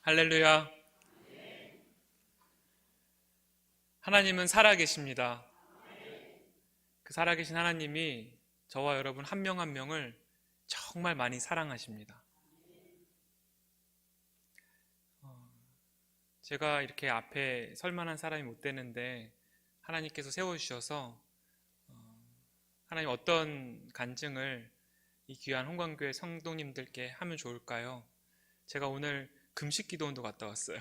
할렐루야. 하나님은 살아계십니다. 그 살아계신 하나님이 저와 여러분 한 명 한 명을 정말 많이 사랑하십니다. 제가 이렇게 앞에 설 만한 사람이 못 되는데 하나님께서 세워주셔서 하나님 어떤 간증을 이 귀한 홍광교회 성도님들께 하면 좋을까요? 제가 오늘 금식 기도원도 갔다 왔어요.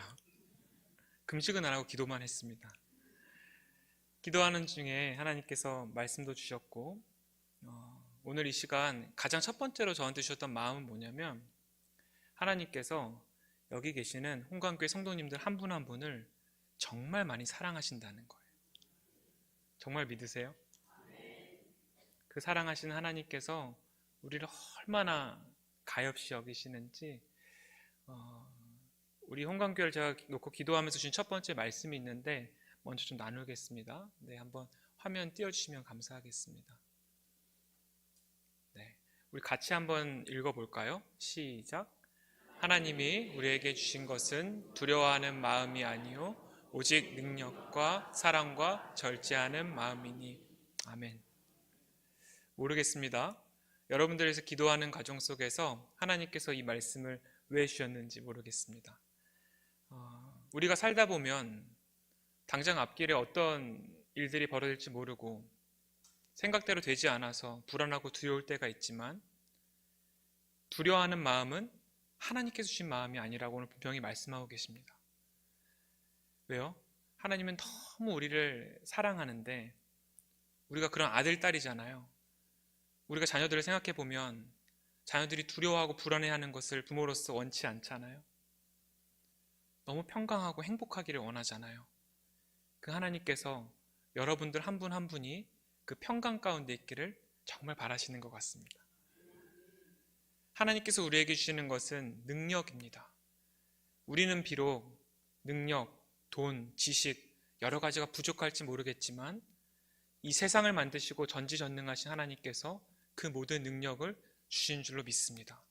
금식은 안 하고 기도만 했습니다. 기도하는 중에 하나님께서 말씀도 주셨고 오늘 이 시간 가장 첫 번째로 저한테 주셨던 마음은 뭐냐면 하나님께서 여기 계시는 홍광교회 성도님들 한 분 한 분을 정말 많이 사랑하신다는 거예요. 정말 믿으세요? 그 사랑하시는 하나님께서 우리를 얼마나 가엾이 여기시는지 우리 홍광교회를 제가 놓고 기도하면서 주신 첫 번째 말씀이 있는데 먼저 좀 나누겠습니다. 네, 한번 화면 띄워주시면 감사하겠습니다. 네, 우리 같이 한번 읽어볼까요? 시작. 하나님이 우리에게 주신 것은 두려워하는 마음이 아니요 오직 능력과 사랑과 절제하는 마음이니. 아멘. 모르겠습니다. 여러분들에서 기도하는 과정 속에서 하나님께서 이 말씀을 왜 주셨는지 모르겠습니다. 우리가 살다 보면 당장 앞길에 어떤 일들이 벌어질지 모르고 생각대로 되지 않아서 불안하고 두려울 때가 있지만 두려워하는 마음은 하나님께서 주신 마음이 아니라고 오늘 분명히 말씀하고 계십니다. 왜요? 하나님은 너무 우리를 사랑하는데 우리가 그런 아들, 딸이잖아요. 우리가 자녀들을 생각해 보면 자녀들이 두려워하고 불안해하는 것을 부모로서 원치 않잖아요. 너무 평강하고 행복하기를 원하잖아요. 그 하나님께서 여러분들 한 분 한 분이 그 평강 가운데 있기를 정말 바라시는 것 같습니다. 하나님께서 우리에게 주시는 것은 능력입니다. 우리는 비록 능력, 돈, 지식 여러 가지가 부족할지 모르겠지만 이 세상을 만드시고 전지전능하신 하나님께서 그 모든 능력을 주신 줄로 믿습니다.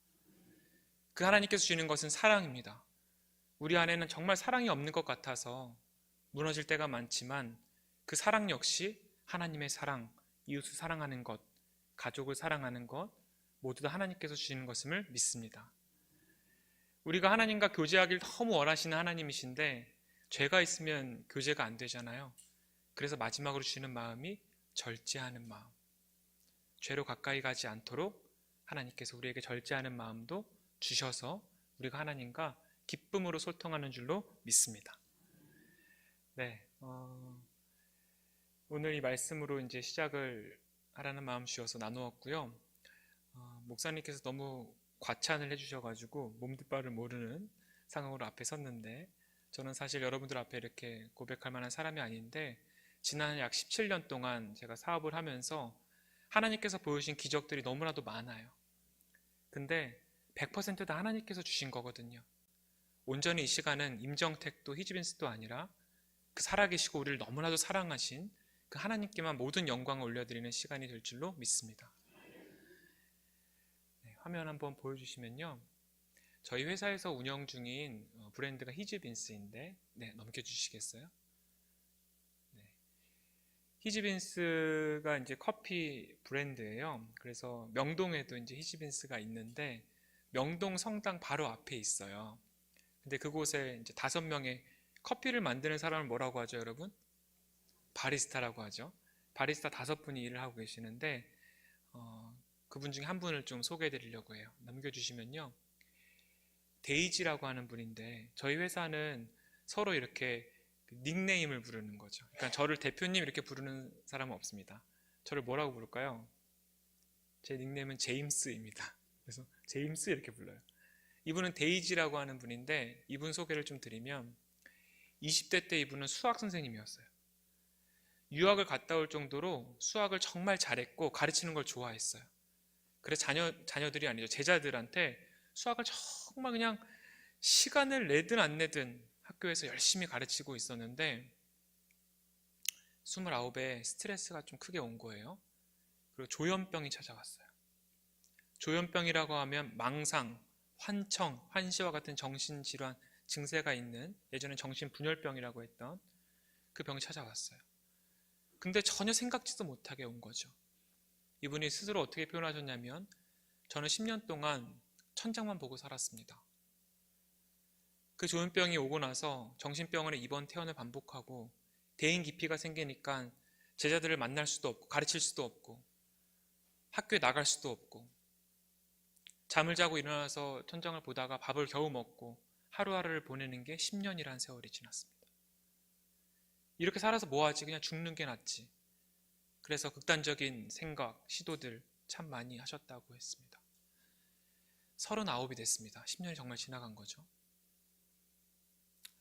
그 하나님께서 주시는 것은 사랑입니다. 우리 안에는 정말 사랑이 없는 것 같아서 무너질 때가 많지만 그 사랑 역시 하나님의 사랑, 이웃을 사랑하는 것, 가족을 사랑하는 것 모두 다 하나님께서 주시는 것임을 믿습니다. 우리가 하나님과 교제하기를 너무 원하시는 하나님이신데 죄가 있으면 교제가 안 되잖아요. 그래서 마지막으로 주시는 마음이 절제하는 마음. 죄로 가까이 가지 않도록 하나님께서 우리에게 절제하는 마음도 주셔서 우리가 하나님과 기쁨으로 소통하는 줄로 믿습니다. 네, 오늘 이 말씀으로 이제 시작을 하라는 마음 주셔서 나누었고요. 목사님께서 너무 과찬을 해주셔가지고 몸둘 바를 모르는 상황으로 앞에 섰는데 저는 사실 여러분들 앞에 이렇게 고백할 만한 사람이 아닌데 지난 약 17년 동안 제가 사업을 하면서 하나님께서 보여주신 기적들이 너무나도 많아요. 근데 100% 다 하나님께서 주신 거거든요. 온전히 이 시간은 임정택도 히즈빈스도 아니라 그 살아계시고 우리를 너무나도 사랑하신 그 하나님께만 모든 영광을 올려드리는 시간이 될 줄로 믿습니다. 네, 화면 한번 보여주시면요. 저희 회사에서 운영 중인 브랜드가 히즈빈스인데 네, 넘겨주시겠어요? 네. 히즈빈스가 이제 커피 브랜드예요. 그래서 명동에도 이제 히즈빈스가 있는데 명동 성당 바로 앞에 있어요. 근데 그곳에 이제 5명의 커피를 만드는 사람을 뭐라고 하죠, 여러분? 바리스타라고 하죠. 바리스타 5분이 일을 하고 계시는데 그분 중에 한 분을 좀 소개해 드리려고 해요. 넘겨주시면요. 데이지라고 하는 분인데 저희 회사는 서로 이렇게 닉네임을 부르는 거죠. 그러니까 저를 대표님 이렇게 부르는 사람은 없습니다. 저를 뭐라고 부를까요? 제 닉네임은 제임스입니다. 그래서 제임스 이렇게 불러요. 이분은 데이지라고 하는 분인데 이분 소개를 좀 드리면 20대 때 이분은 수학 선생님이었어요. 유학을 갔다 올 정도로 수학을 정말 잘했고 가르치는 걸 좋아했어요. 그래서 자녀들이 아니죠. 제자들한테 수학을 정말 그냥 시간을 내든 안 내든 학교에서 열심히 가르치고 있었는데 29에 스트레스가 좀 크게 온 거예요. 그리고 조현병이 찾아왔어요. 조현병이라고 하면 망상, 환청, 환시와 같은 정신질환 증세가 있는, 예전엔 정신분열병이라고 했던 그 병이 찾아왔어요. 근데 전혀 생각지도 못하게 온 거죠. 이분이 스스로 어떻게 표현하셨냐면, 저는 10년 동안 천장만 보고 살았습니다. 그 조현병이 오고 나서 정신병원에 입원 퇴원을 반복하고 대인 기피가 생기니까 제자들을 만날 수도 없고 가르칠 수도 없고 학교에 나갈 수도 없고 잠을 자고 일어나서 천장을 보다가 밥을 겨우 먹고 하루하루를 보내는 게 10년이라는 세월이 지났습니다. 이렇게 살아서 뭐하지? 그냥 죽는 게 낫지. 그래서 극단적인 생각, 시도들 참 많이 하셨다고 했습니다. 39이 됐습니다. 10년이 정말 지나간 거죠.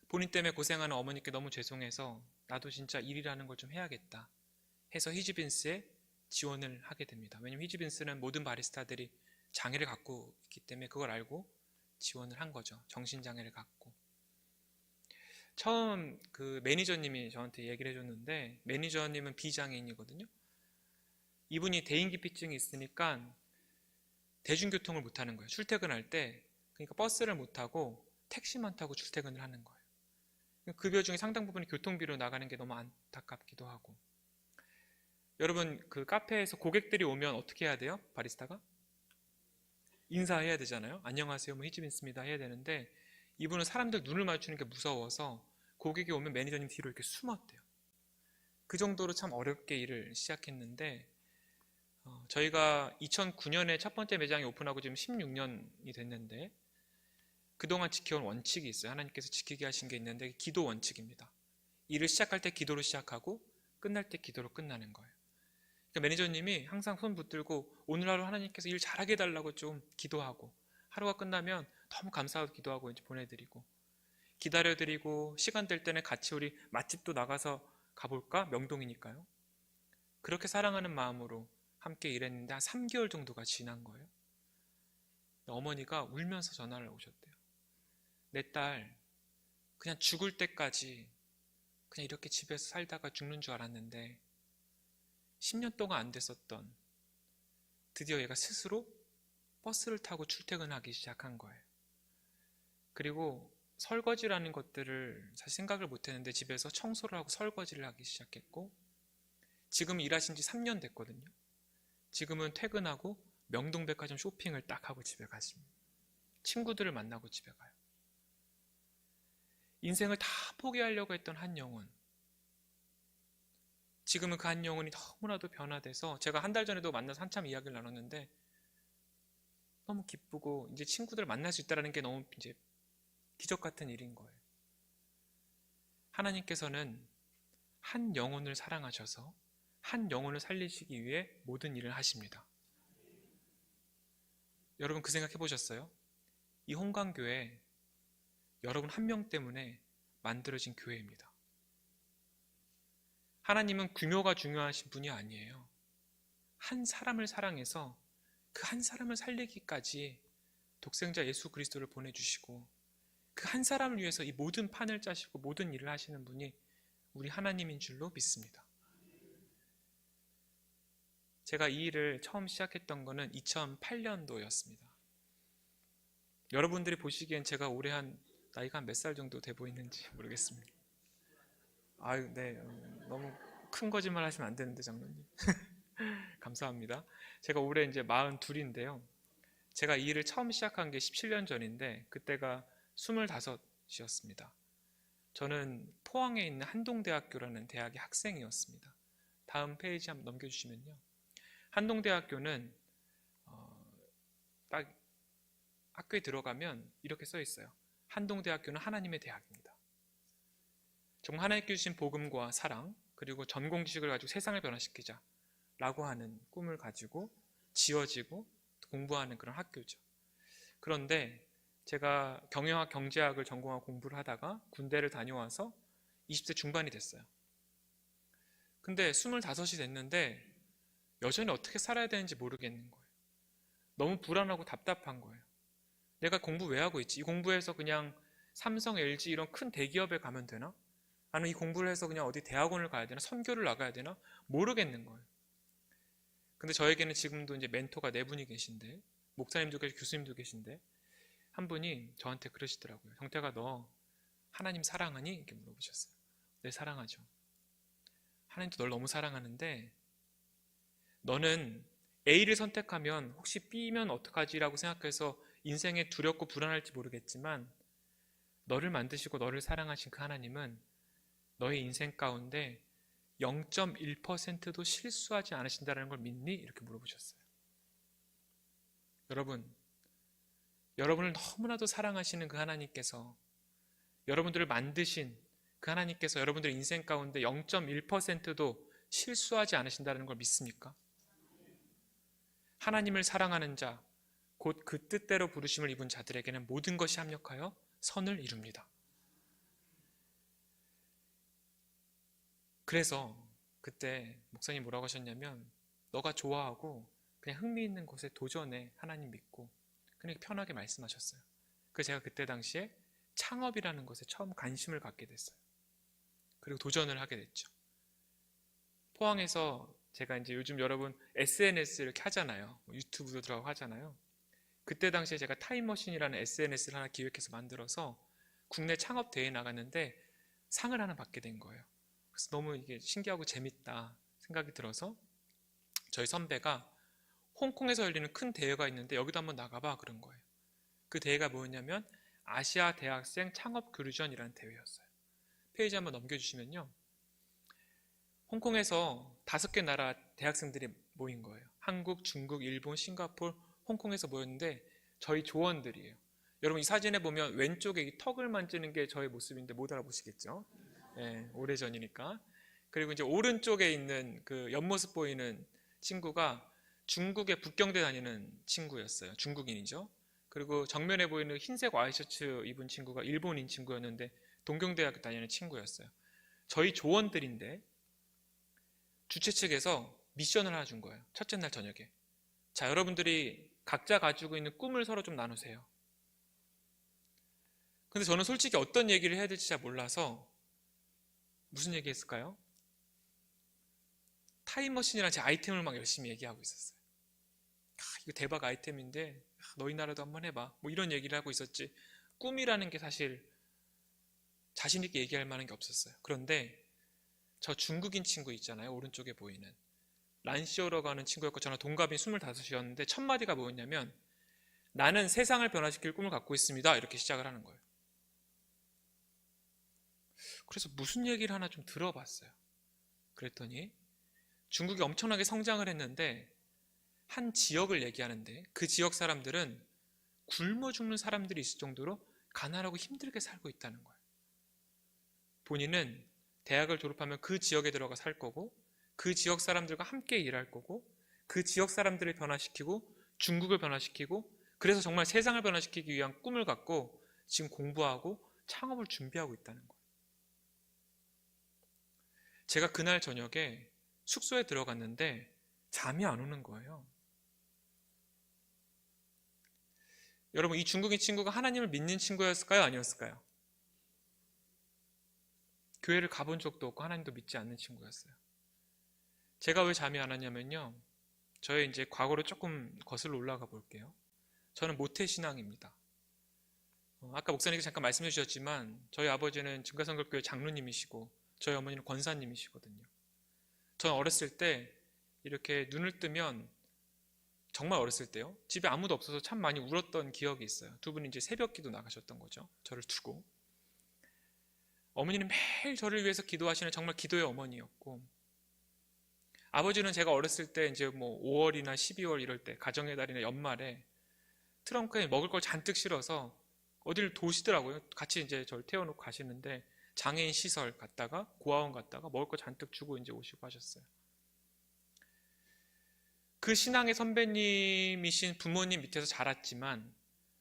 본인 때문에 고생하는 어머니께 너무 죄송해서 나도 진짜 일이라는 걸 좀 해야겠다 해서 히즈빈스에 지원을 하게 됩니다. 왜냐면 히즈빈스는 모든 바리스타들이 장애를 갖고 있기 때문에 그걸 알고 지원을 한 거죠. 정신장애를 갖고. 처음 그 매니저님이 저한테 얘기를 해줬는데, 매니저님은 비장애인이거든요. 이분이 대인기피증이 있으니까 대중교통을 못 하는 거예요. 출퇴근할 때. 그러니까 버스를 못 타고 택시만 타고 출퇴근을 하는 거예요. 급여 중에 상당 부분이 교통비로 나가는 게 너무 안타깝기도 하고. 여러분, 그 카페에서 고객들이 오면 어떻게 해야 돼요? 바리스타가? 인사해야 되잖아요. 안녕하세요, 뭐 히즈빈스입니다 해야 되는데, 이분은 사람들 눈을 마주치는 게 무서워서 고객이 오면 매니저님 뒤로 이렇게 숨었대요. 그 정도로 참 어렵게 일을 시작했는데, 저희가 2009년에 첫 번째 매장이 오픈하고 지금 16년이 됐는데, 그동안 지켜온 원칙이 있어요. 하나님께서 지키게 하신 게 있는데, 기도 원칙입니다. 일을 시작할 때 기도로 시작하고 끝날 때 기도로 끝나는 거예요. 그러니까 매니저님이 항상 손 붙들고 오늘 하루 하나님께서 일 잘하게 해달라고 좀 기도하고, 하루가 끝나면 너무 감사하고 기도하고 이제 보내드리고, 기다려드리고, 시간 될 때는 같이 우리 맛집도 나가서 가볼까? 명동이니까요. 그렇게 사랑하는 마음으로 함께 일했는데 한 3개월 정도가 지난 거예요. 어머니가 울면서 전화를 오셨대요. 내 딸 그냥 죽을 때까지 그냥 이렇게 집에서 살다가 죽는 줄 알았는데 10년 동안 안 됐었던, 드디어 얘가 스스로 버스를 타고 출퇴근하기 시작한 거예요. 그리고 설거지라는 것들을 사실 생각을 못했는데 집에서 청소를 하고 설거지를 하기 시작했고, 지금 일하신 지 3년 됐거든요. 지금은 퇴근하고 명동백화점 쇼핑을 딱 하고 집에 가십니다. 친구들을 만나고 집에 가요. 인생을 다 포기하려고 했던 한 영혼, 지금은 그 한 영혼이 너무나도 변화돼서, 제가 한 달 전에도 만나서 한참 이야기를 나눴는데 너무 기쁘고 이제 친구들을 만날 수 있다는 게 너무 이제 기적 같은 일인 거예요. 하나님께서는 한 영혼을 사랑하셔서 한 영혼을 살리시기 위해 모든 일을 하십니다. 여러분 그 생각 해보셨어요? 이 홍강교회 여러분 한 명 때문에 만들어진 교회입니다. 하나님은 규모가 중요하신 분이 아니에요. 한 사람을 사랑해서 그 한 사람을 살리기까지 독생자 예수 그리스도를 보내주시고, 그 한 사람을 위해서 이 모든 판을 짜시고 모든 일을 하시는 분이 우리 하나님인 줄로 믿습니다. 제가 이 일을 처음 시작했던 거는 2008년도였습니다. 여러분들이 보시기엔 제가 올해 나이가 몇 살 정도 돼 보이는지 모르겠습니다. 아유, 네. 너무 큰 거짓말 하시면 안 되는데, 장로님. 감사합니다. 제가 올해 이제 42인데요. 제가 이 일을 처음 시작한 게 17년 전인데, 그때가 25이었습니다. 저는 포항에 있는 한동대학교라는 대학의 학생이었습니다. 다음 페이지 한번 넘겨주시면요. 한동대학교는 딱 학교에 들어가면 이렇게 써 있어요. 한동대학교는 하나님의 대학입니다. 정말 하나님께 주신 복음과 사랑, 그리고 전공 지식을 가지고 세상을 변화시키자 라고 하는 꿈을 가지고 지어지고 공부하는 그런 학교죠. 그런데 제가 경영학, 경제학을 전공하고 공부를 하다가 군대를 다녀와서 20대 중반이 됐어요. 근데 25이 됐는데 여전히 어떻게 살아야 되는지 모르겠는 거예요. 너무 불안하고 답답한 거예요. 내가 공부 왜 하고 있지? 이 공부해서 그냥 삼성, LG 이런 큰 대기업에 가면 되나? 아니면 이 공부를 해서 그냥 어디 대학원을 가야 되나? 선교를 나가야 되나? 모르겠는 거예요. 근데 저에게는 지금도 이제 멘토가 4분이 계신데, 목사님도 계시고 교수님도 계신데, 한 분이 저한테 그러시더라고요. 정태가 너 하나님 사랑하니? 이렇게 물어보셨어요. 네, 사랑하죠. 하나님도 널 너무 사랑하는데 너는 A를 선택하면 혹시 B면 어떡하지라고 생각해서 인생에 두렵고 불안할지 모르겠지만 너를 만드시고 너를 사랑하신 그 하나님은 너의 인생 가운데 0.1%도 실수하지 않으신다는 걸 믿니? 이렇게 물어보셨어요. 여러분을 너무나도 사랑하시는 그 하나님께서 여러분들을 만드신 그 하나님께서 여러분들의 인생 가운데 0.1%도 실수하지 않으신다는 걸 믿습니까? 하나님을 사랑하는 자, 곧 그 뜻대로 부르심을 입은 자들에게는 모든 것이 합력하여 선을 이룹니다. 그래서 그때 목사님 뭐라고 하셨냐면 너가 좋아하고 그냥 흥미있는 곳에 도전해 하나님 믿고 그냥 편하게 말씀하셨어요. 그래서 제가 그때 당시에 창업이라는 것에 처음 관심을 갖게 됐어요. 그리고 도전을 하게 됐죠. 포항에서 제가 이제 요즘 여러분 SNS 이렇게 하잖아요. 유튜브도 들어가고 하잖아요. 그때 당시에 제가 타임머신이라는 SNS를 하나 기획해서 만들어서 국내 창업 대회에 나갔는데 상을 하나 받게 된 거예요. 그래서 너무 이게 신기하고 재밌다 생각이 들어서 저희 선배가 홍콩에서 열리는 큰 대회가 있는데 여기도 한번 나가봐 그런 거예요. 그 대회가 뭐였냐면 아시아 대학생 창업 교류전이라는 대회였어요. 페이지 한번 넘겨주시면요. 홍콩에서 5개 나라 대학생들이 모인 거예요. 한국, 중국, 일본, 싱가포르, 홍콩에서 모였는데 저희 조원들이에요. 여러분 이 사진에 보면 왼쪽에 이 턱을 만지는 게 저의 모습인데 못 알아보시겠죠? 네, 오래전이니까. 그리고 이제 오른쪽에 있는 그 옆모습 보이는 친구가 중국의 북경대 다니는 친구였어요. 중국인이죠. 그리고 정면에 보이는 흰색 와이셔츠 입은 친구가 일본인 친구였는데 동경대학교 다니는 친구였어요. 저희 조원들인데 주최 측에서 미션을 하나 준 거예요. 첫째 날 저녁에. 자, 여러분들이 각자 가지고 있는 꿈을 서로 좀 나누세요. 근데 저는 솔직히 어떤 얘기를 해야 될지 잘 몰라서 무슨 얘기 했을까요? 타임머신이랑 제 아이템을 막 열심히 얘기하고 있었어요. 이거 대박 아이템인데 너희 나라도 한번 해봐. 뭐 이런 얘기를 하고 있었지. 꿈이라는 게 사실 자신 있게 얘기할 만한 게 없었어요. 그런데 저 중국인 친구 있잖아요. 오른쪽에 보이는. 란시오라고 하는 친구였고 저는 동갑인 25이었는데 첫 마디가 뭐였냐면 나는 세상을 변화시킬 꿈을 갖고 있습니다. 이렇게 시작을 하는 거예요. 그래서 무슨 얘기를 하나 좀 들어봤어요. 그랬더니 중국이 엄청나게 성장을 했는데 한 지역을 얘기하는데 그 지역 사람들은 굶어 죽는 사람들이 있을 정도로 가난하고 힘들게 살고 있다는 거예요. 본인은 대학을 졸업하면 그 지역에 들어가 살 거고 그 지역 사람들과 함께 일할 거고 그 지역 사람들을 변화시키고 중국을 변화시키고 그래서 정말 세상을 변화시키기 위한 꿈을 갖고 지금 공부하고 창업을 준비하고 있다는 거예요. 제가 그날 저녁에 숙소에 들어갔는데 잠이 안 오는 거예요. 여러분 이 중국인 친구가 하나님을 믿는 친구였을까요? 아니었을까요? 교회를 가본 적도 없고 하나님도 믿지 않는 친구였어요. 제가 왜 잠이 안 왔냐면요. 저의 이제 과거로 조금 거슬러 올라가 볼게요. 저는 모태신앙입니다. 아까 목사님께서 잠깐 말씀해 주셨지만 저희 아버지는 증가성결교회 장로님이시고 저희 어머니는 권사님이시거든요. 저는 어렸을 때 이렇게 눈을 뜨면 정말 어렸을 때요. 집에 아무도 없어서 참 많이 울었던 기억이 있어요. 두 분이 이제 새벽기도 나가셨던 거죠. 저를 두고. 어머니는 매일 저를 위해서 기도하시는 정말 기도의 어머니였고 아버지는 제가 어렸을 때 이제 뭐 5월이나 12월 이럴 때 가정의 달이나 연말에 트렁크에 먹을 걸 잔뜩 실어서 어디를 도시더라고요. 같이 이제 저를 태워놓고 가시는데 장애인 시설 갔다가 고아원 갔다가 먹을 거 잔뜩 주고 이제 오시고 하셨어요. 그 신앙의 선배님이신 부모님 밑에서 자랐지만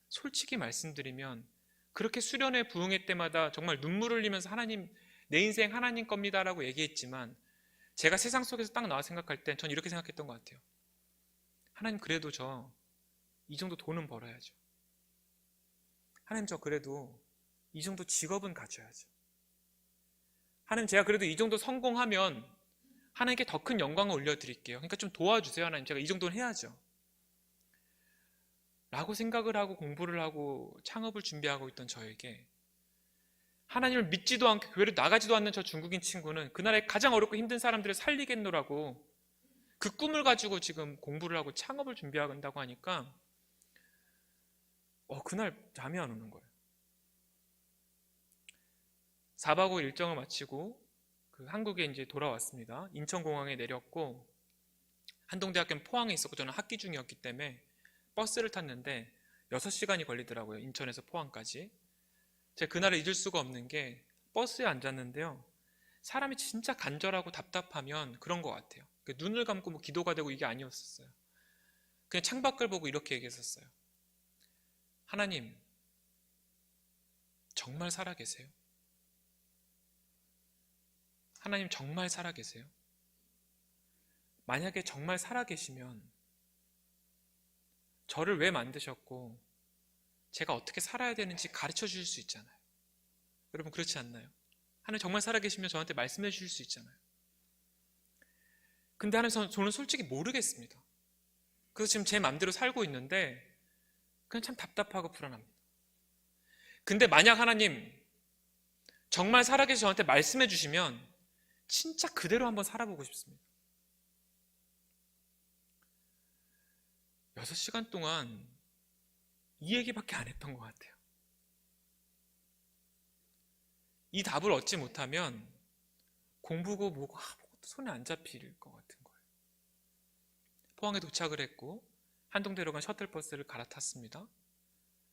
솔직히 말씀드리면 그렇게 수련회 부흥회 때마다 정말 눈물을 흘리면서 하나님 내 인생 하나님 겁니다라고 얘기했지만 제가 세상 속에서 딱 나와 생각할 땐 전 이렇게 생각했던 것 같아요. 하나님 그래도 저 이 정도 돈은 벌어야죠. 하나님 저 그래도 이 정도 직업은 가져야죠. 하나님 제가 그래도 이 정도 성공하면 하나님께 더 큰 영광을 올려드릴게요. 그러니까 좀 도와주세요. 하나님 제가 이 정도는 해야죠. 라고 생각을 하고 공부를 하고 창업을 준비하고 있던 저에게 하나님을 믿지도 않고 교회를 나가지도 않는 저 중국인 친구는 그 나라의 가장 어렵고 힘든 사람들을 살리겠노라고 그 꿈을 가지고 지금 공부를 하고 창업을 준비한다고 하니까 그날 잠이 안 오는 거예요. 4박 5일 일정을 마치고 그 한국에 이제 돌아왔습니다. 인천공항에 내렸고 한동대학교는 포항에 있었고 저는 학기 중이었기 때문에 버스를 탔는데 6시간이 걸리더라고요. 인천에서 포항까지. 제가 그날을 잊을 수가 없는 게 버스에 앉았는데요. 사람이 진짜 간절하고 답답하면 그런 것 같아요. 눈을 감고 뭐 기도가 되고 이게 아니었었어요. 그냥 창밖을 보고 이렇게 얘기했었어요. 하나님, 정말 살아계세요? 하나님 정말 살아계세요? 만약에 정말 살아계시면 저를 왜 만드셨고 제가 어떻게 살아야 되는지 가르쳐 주실 수 있잖아요. 여러분 그렇지 않나요? 하나님 정말 살아계시면 저한테 말씀해 주실 수 있잖아요. 근데 하나님 저는 솔직히 모르겠습니다. 그래서 지금 제 마음대로 살고 있는데 그냥 참 답답하고 불안합니다. 근데 만약 하나님 정말 살아계셔서 저한테 말씀해 주시면 진짜 그대로 한번 살아보고 싶습니다. 6시간 동안 이 얘기밖에 안 했던 것 같아요. 이 답을 얻지 못하면 공부고 뭐고 아무것도 손에 안 잡힐 것 같은 거예요. 포항에 도착을 했고 한동대로 간 셔틀버스를 갈아탔습니다.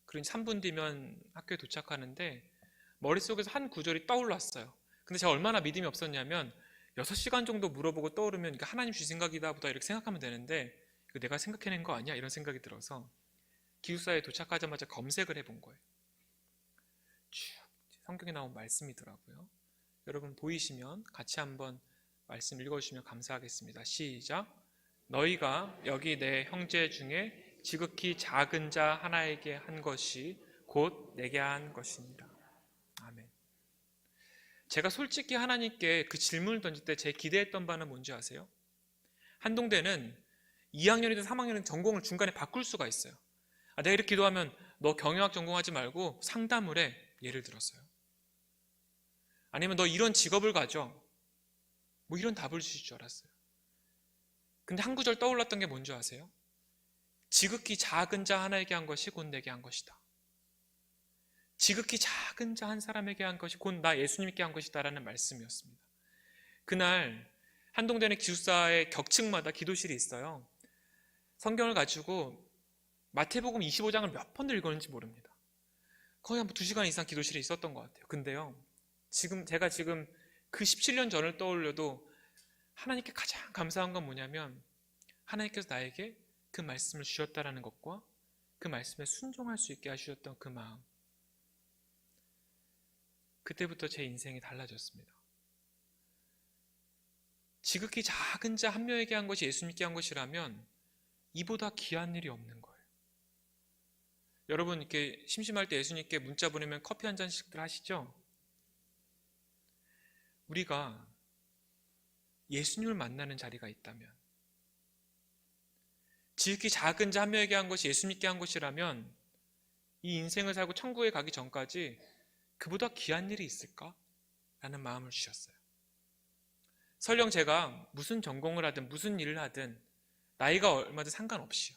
그리고 3분 뒤면 학교에 도착하는데 머릿속에서 한 구절이 떠올랐어요. 근데 제가 얼마나 믿음이 없었냐면 6시간 정도 물어보고 떠오르면 하나님 주신 생각이다 보다 이렇게 생각하면 되는데 이거 내가 생각해낸 거 아니야? 이런 생각이 들어서 기숙사에 도착하자마자 검색을 해본 거예요. 쭉 성경에 나온 말씀이더라고요. 여러분 보이시면 같이 한번 말씀 읽어주시면 감사하겠습니다. 시작. 너희가 여기 내 형제 중에 지극히 작은 자 하나에게 한 것이 곧 내게 한 것이니라. 아멘. 제가 솔직히 하나님께 그 질문을 던질 때 제 기대했던 바는 뭔지 아세요? 한동대는 2학년이든 3학년이든 전공을 중간에 바꿀 수가 있어요. 내가 이렇게 기도하면 너 경영학 전공하지 말고 상담을 해. 예를 들었어요. 아니면 너 이런 직업을 가져. 뭐 이런 답을 주실 줄 알았어요. 근데 한 구절 떠올랐던 게 뭔지 아세요? 지극히 작은 자 하나에게 한 것이 곧 내게 한 것이다. 지극히 작은 자 한 사람에게 한 것이 곧 나 예수님께 한 것이다 라는 말씀이었습니다. 그날 한동대는 기숙사의 격층마다 기도실이 있어요. 성경을 가지고 마태복음 25장을 몇 번을 읽었는지 모릅니다. 거의 한 2시간 이상 기도실에 있었던 것 같아요. 근데요, 제가 지금 그 17년 전을 떠올려도 하나님께 가장 감사한 건 뭐냐면 하나님께서 나에게 그 말씀을 주셨다라는 것과 그 말씀에 순종할 수 있게 하셨던 그 마음. 그때부터 제 인생이 달라졌습니다. 지극히 작은 자 한 명에게 한 것이 예수님께 한 것이라면 이보다 귀한 일이 없는 거예요. 여러분 이렇게 심심할 때 예수님께 문자 보내면 커피 한 잔씩들 하시죠? 우리가 예수님을 만나는 자리가 있다면, 지극히 작은 자 한 명에게 한 것이 예수님께 한 것이라면 이 인생을 살고 천국에 가기 전까지 그보다 귀한 일이 있을까? 라는 마음을 주셨어요. 설령 제가 무슨 전공을 하든 무슨 일을 하든 나이가 얼마든 상관없이요.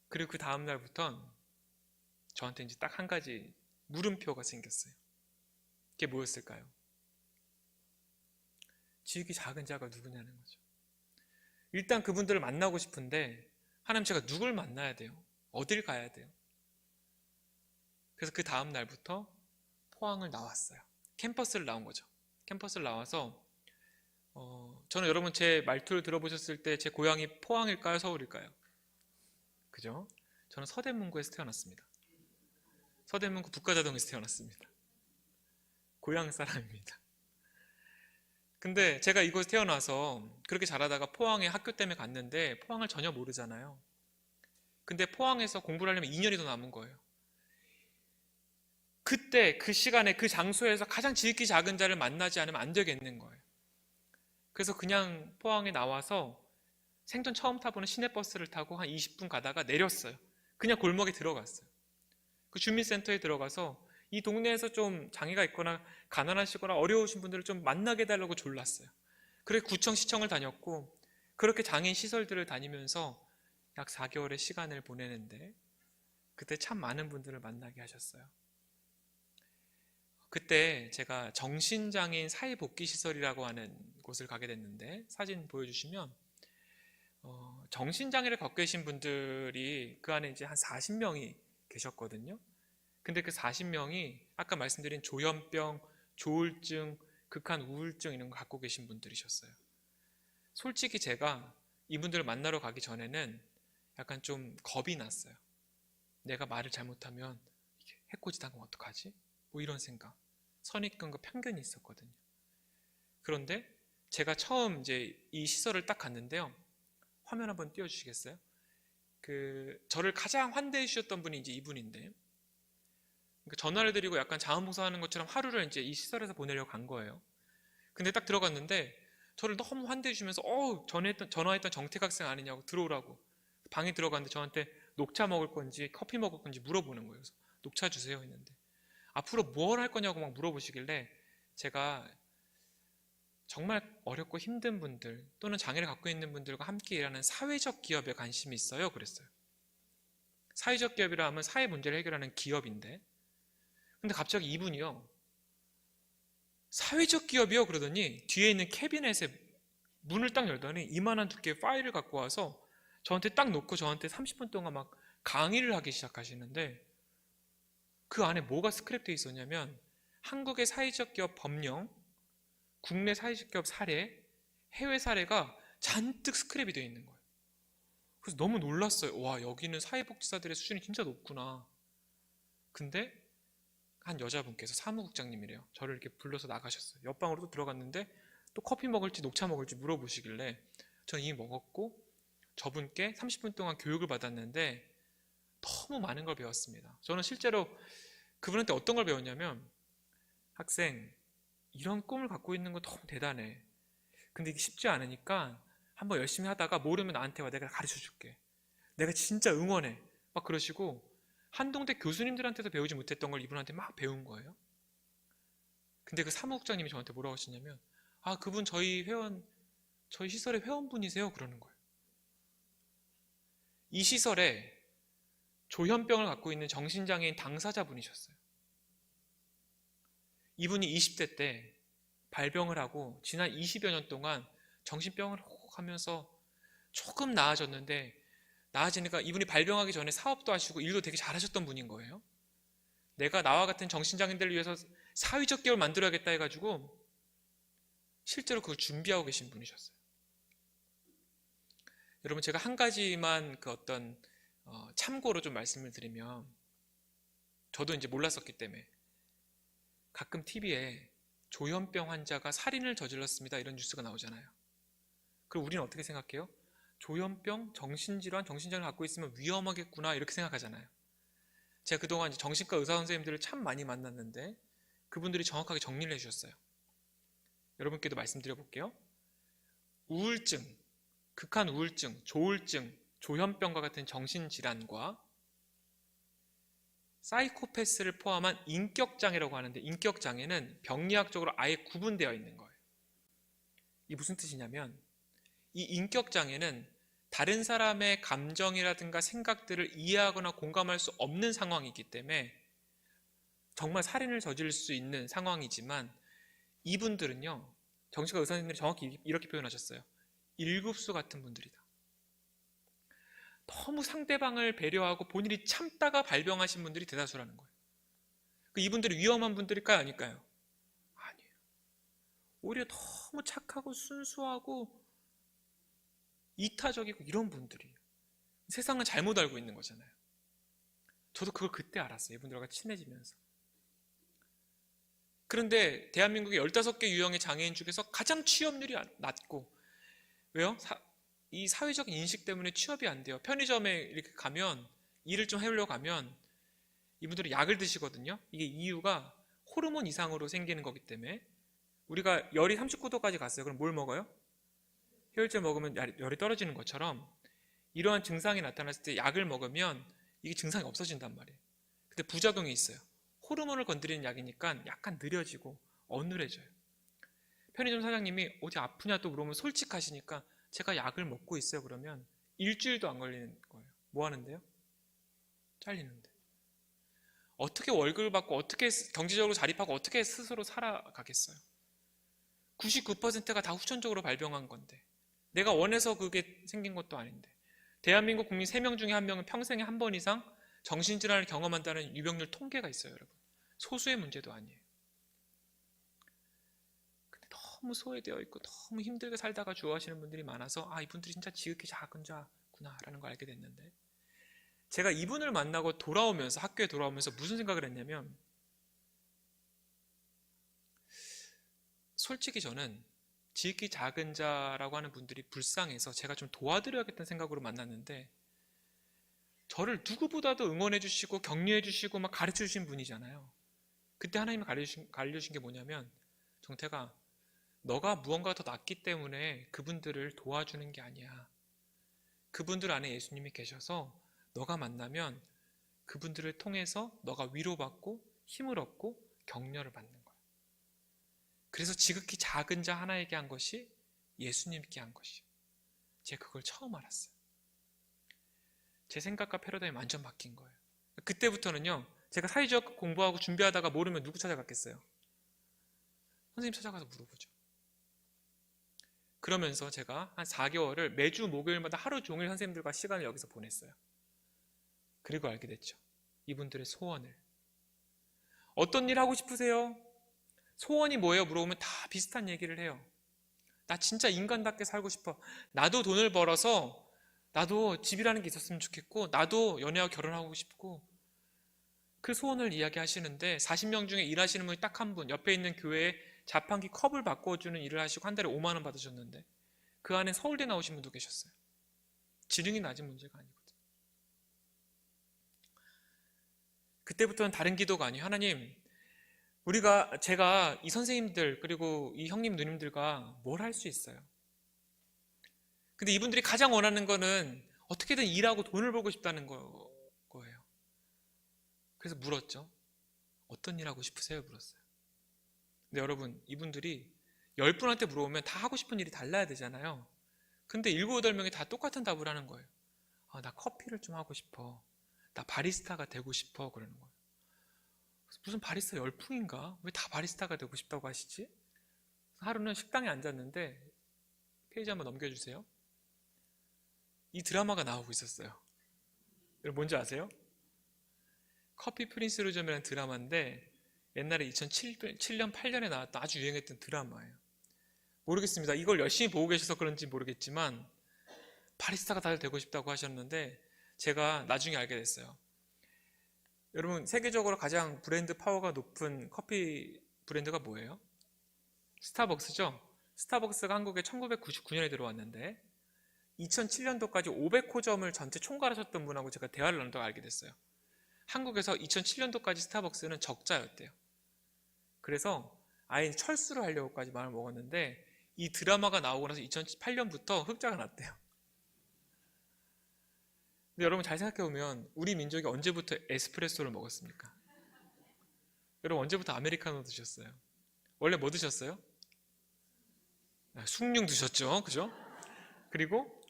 그리고 그 다음 날부터는 저한테 이제 딱 한 가지 물음표가 생겼어요. 그게 뭐였을까요? 지극히 작은 자가 누구냐는 거죠. 일단 그분들을 만나고 싶은데 하나님 제가 누굴 만나야 돼요? 어딜 가야 돼요? 그래서 그 다음 날부터 포항을 나왔어요. 캠퍼스를 나온 거죠. 캠퍼스를 나와서 저는 여러분 제 말투를 들어보셨을 때 제 고향이 포항일까요? 서울일까요? 그죠? 저는 서대문구에서 태어났습니다. 서대문구 북가자동에서 태어났습니다. 고향 사람입니다. 근데 제가 이곳에 태어나서 그렇게 자라다가 포항에 학교 때문에 갔는데 포항을 전혀 모르잖아요. 근데 포항에서 공부를 하려면 2년이 더 남은 거예요. 그때 그 시간에 그 장소에서 가장 지극히 작은 자를 만나지 않으면 안 되겠는 거예요. 그래서 그냥 포항에 나와서 생전 처음 타보는 시내버스를 타고 한 20분 가다가 내렸어요. 그냥 골목에 들어갔어요. 그 주민센터에 들어가서 이 동네에서 좀 장애가 있거나 가난하시거나 어려우신 분들을 좀 만나게 해달라고 졸랐어요. 그래서 구청, 시청을 다녔고 그렇게 장애인 시설들을 다니면서 약 4개월의 시간을 보내는데 그때 참 많은 분들을 만나게 하셨어요. 그때 제가 정신장애인 사회복귀시설이라고 하는 곳을 가게 됐는데 사진 보여주시면 정신장애를 겪고 계신 분들이 그 안에 이제 한 40명이 계셨거든요. 근데 그 40명이 아까 말씀드린 조현병, 조울증, 극한 우울증 이런 거 갖고 계신 분들이셨어요. 솔직히 제가 이분들을 만나러 가기 전에는 약간 좀 겁이 났어요. 내가 말을 잘못하면 해코지 당하면 어떡하지? 뭐 이런 생각. 선입견과 편견이 있었거든요. 그런데 제가 처음 이제 이 시설을 딱 갔는데요. 화면 한번 띄워주시겠어요? 저를 가장 환대해 주셨던 분이 이제 이분인데, 그러니까 전화를 드리고 약간 자원봉사하는 것처럼 하루를 이제 이 시설에서 보내려고 간 거예요. 근데 딱 들어갔는데 저를 너무 환대해 주면서 전화했던 정택 학생 아니냐고 들어오라고 방에 들어갔는데 저한테 녹차 먹을 건지 커피 먹을 건지 물어보는 거예요. 그래서 녹차 주세요 했는데 앞으로 뭘 할 거냐고 막 물어보시길래 제가 정말 어렵고 힘든 분들 또는 장애를 갖고 있는 분들과 함께 일하는 사회적 기업에 관심이 있어요. 그랬어요. 사회적 기업이라 하면 사회 문제를 해결하는 기업인데 근데 갑자기 이분이요. 사회적 기업이요 그러더니 뒤에 있는 캐비넷에 문을 딱 열더니 이만한 두께의 파일을 갖고 와서 저한테 딱 놓고 저한테 30분 동안 막 강의를 하기 시작하시는데 그 안에 뭐가 스크랩되어 있었냐면 한국의 사회적 기업 법령, 국내 사회적 기업 사례, 해외 사례가 잔뜩 스크랩이 되어 있는 거예요. 그래서 너무 놀랐어요. 와, 여기는 사회복지사들의 수준이 진짜 높구나. 근데 한 여자분께서 사무국장님이래요. 저를 이렇게 불러서 나가셨어요. 옆방으로 또 들어갔는데 또 커피 먹을지 녹차 먹을지 물어보시길래 저는 이미 먹었고 저분께 30분 동안 교육을 받았는데 너무 많은 걸 배웠습니다. 저는 실제로 그분한테 어떤 걸 배웠냐면 학생, 이런 꿈을 갖고 있는 거 너무 대단해. 근데 이게 쉽지 않으니까 한번 열심히 하다가 모르면 나한테 와. 내가 가르쳐 줄게. 내가 진짜 응원해. 막 그러시고 한동대 교수님들한테도 배우지 못했던 걸 이분한테 막 배운 거예요. 근데 그 사무국장님이 저한테 뭐라고 하시냐면 그분 저희 시설의 회원분이세요? 그러는 거예요. 이 시설에 조현병을 갖고 있는 정신장애인 당사자분이셨어요. 이분이 20대 때 발병을 하고 지난 20여 년 동안 정신병을 하면서 조금 나아졌는데 나아지니까 이분이 발병하기 전에 사업도 하시고 일도 되게 잘하셨던 분인 거예요. 내가 나와 같은 정신장애인들을 위해서 사회적 기업을 만들어야겠다 해가지고 실제로 그걸 준비하고 계신 분이셨어요. 여러분 제가 한 가지만 참고로 좀 말씀을 드리면 저도 이제 몰랐었기 때문에 가끔 TV에 조현병 환자가 살인을 저질렀습니다 이런 뉴스가 나오잖아요. 그럼 우리는 어떻게 생각해요? 조현병, 정신질환, 정신장애를 갖고 있으면 위험하겠구나 이렇게 생각하잖아요. 제가 그동안 이제 정신과 의사 선생님들을 참 많이 만났는데 그분들이 정확하게 정리를 해주셨어요. 여러분께도 말씀드려 볼게요. 우울증, 극한 우울증, 조울증, 조현병과 같은 정신질환과 사이코패스를 포함한 인격장애라고 하는데 인격장애는 병리학적으로 아예 구분되어 있는 거예요. 이게 무슨 뜻이냐면 이 인격장애는 다른 사람의 감정이라든가 생각들을 이해하거나 공감할 수 없는 상황이기 때문에 정말 살인을 저지를 수 있는 상황이지만 이분들은요, 정신과 의사 선생님들이 정확히 이렇게 표현하셨어요. 일급수 같은 분들이다. 너무 상대방을 배려하고 본인이 참다가 발병하신 분들이 대다수라는 거예요. 이분들이 위험한 분들일까요? 아닐까요? 아니에요. 오히려 너무 착하고 순수하고 이타적이고 이런 분들이 세상을 잘못 알고 있는 거잖아요. 저도 그걸 그때 알았어요. 이분들과 친해지면서. 그런데 대한민국의 15개 유형의 장애인 중에서 가장 취업률이 낮고 왜요? 이 사회적 인식 때문에 취업이 안 돼요. 편의점에 이렇게 가면 일을 좀 해보려고 가면 이분들이 약을 드시거든요. 이게 이유가 호르몬 이상으로 생기는 거기 때문에 우리가 열이 39도까지 갔어요. 그럼 뭘 먹어요? 혈액제 먹으면 열이 떨어지는 것처럼 이러한 증상이 나타났을 때 약을 먹으면 이게 증상이 없어진단 말이에요. 근데 부작용이 있어요. 호르몬을 건드리는 약이니까 약간 느려지고 어눌해져요. 편의점 사장님이 어디 아프냐 또 물어보면 솔직하시니까 제가 약을 먹고 있어요. 그러면 일주일도 안 걸리는 거예요. 뭐 하는데요? 잘리는데. 어떻게 월급을 받고 어떻게 경제적으로 자립하고 어떻게 스스로 살아가겠어요? 99%가 다 후천적으로 발병한 건데 내가 원해서 그게 생긴 것도 아닌데 대한민국 국민 3명 중에 1명은 평생에 한 번 이상 정신질환을 경험한다는 유병률 통계가 있어요. 여러분, 소수의 문제도 아니에요. 근데 너무 소외되어 있고 너무 힘들게 살다가 죽어가시는 분들이 많아서 이분들이 진짜 지극히 작은 자구나 라는 걸 알게 됐는데, 제가 이분을 만나고 돌아오면서 학교에 돌아오면서 무슨 생각을 했냐면, 솔직히 저는 지극히 작은 자라고 하는 분들이 불쌍해서 제가 좀 도와드려야겠다는 생각으로 만났는데, 저를 누구보다도 응원해 주시고 격려해 주시고 막 가르쳐 주신 분이잖아요. 그때 하나님이 가르쳐주신 게 뭐냐면, 정태가 너가 무언가 더 낫기 때문에 그분들을 도와주는 게 아니야. 그분들 안에 예수님이 계셔서 너가 만나면 그분들을 통해서 너가 위로받고 힘을 얻고 격려를 받는 거야. 그래서 지극히 작은 자 하나에게 한 것이 예수님께 한 것이에요. 제가 그걸 처음 알았어요. 제 생각과 패러다임이 완전 바뀐 거예요. 그때부터는요, 제가 사회적 공부하고 준비하다가 모르면 누구 찾아갔겠어요? 선생님 찾아가서 물어보죠. 그러면서 제가 한 4개월을 매주 목요일마다 하루 종일 선생님들과 시간을 여기서 보냈어요. 그리고 알게 됐죠. 이분들의 소원을. 어떤 일 하고 싶으세요? 소원이 뭐예요? 물어보면 다 비슷한 얘기를 해요. 나 진짜 인간답게 살고 싶어. 나도 돈을 벌어서 나도 집이라는 게 있었으면 좋겠고, 나도 연애하고 결혼하고 싶고, 그 소원을 이야기하시는데 40명 중에 일하시는 분이 딱 한 분, 옆에 있는 교회에 자판기 컵을 바꿔주는 일을 하시고 한 달에 5만 원 받으셨는데 그 안에 서울대 나오신 분도 계셨어요. 지능이 낮은 문제가 아니거든요. 그때부터는 다른 기도가 아니에요. 하나님, 제가 이 선생님들 그리고 이 형님 누님들과 뭘 할 수 있어요? 근데 이분들이 가장 원하는 거는 어떻게든 일하고 돈을 벌고 싶다는 거예요. 그래서 물었죠. 어떤 일 하고 싶으세요? 물었어요. 근데 여러분, 이분들이 10분한테 물어보면 다 하고 싶은 일이 달라야 되잖아요. 근데 7, 8명이 다 똑같은 답을 하는 거예요. 나 커피를 좀 하고 싶어. 나 바리스타가 되고 싶어. 그러는 거예요. 무슨 바리스타 열풍인가? 왜 다 바리스타가 되고 싶다고 하시지? 하루는 식당에 앉았는데, 페이지 한번 넘겨주세요. 이 드라마가 나오고 있었어요. 여러분 뭔지 아세요? 커피 프린스 루점이라는 드라마인데 옛날에 2007년, 8년에 나왔던 아주 유행했던 드라마예요. 모르겠습니다. 이걸 열심히 보고 계셔서 그런지 모르겠지만 바리스타가 다들 되고 싶다고 하셨는데 제가 나중에 알게 됐어요. 여러분, 세계적으로 가장 브랜드 파워가 높은 커피 브랜드가 뭐예요? 스타벅스죠? 스타벅스가 한국에 1999년에 들어왔는데 2007년도까지 500호점을 전체 총괄하셨던 분하고 제가 대화를 나누다가 알게 됐어요. 한국에서 2007년도까지 스타벅스는 적자였대요. 그래서 아예 철수를 하려고까지 마음을 먹었는데 이 드라마가 나오고 나서 2008년부터 흑자가 났대요. 근데 여러분 잘 생각해보면 우리 민족이 언제부터 에스프레소를 먹었습니까? 여러분 언제부터 아메리카노 드셨어요? 원래 뭐 드셨어요? 숭늉 드셨죠, 그죠? 그리고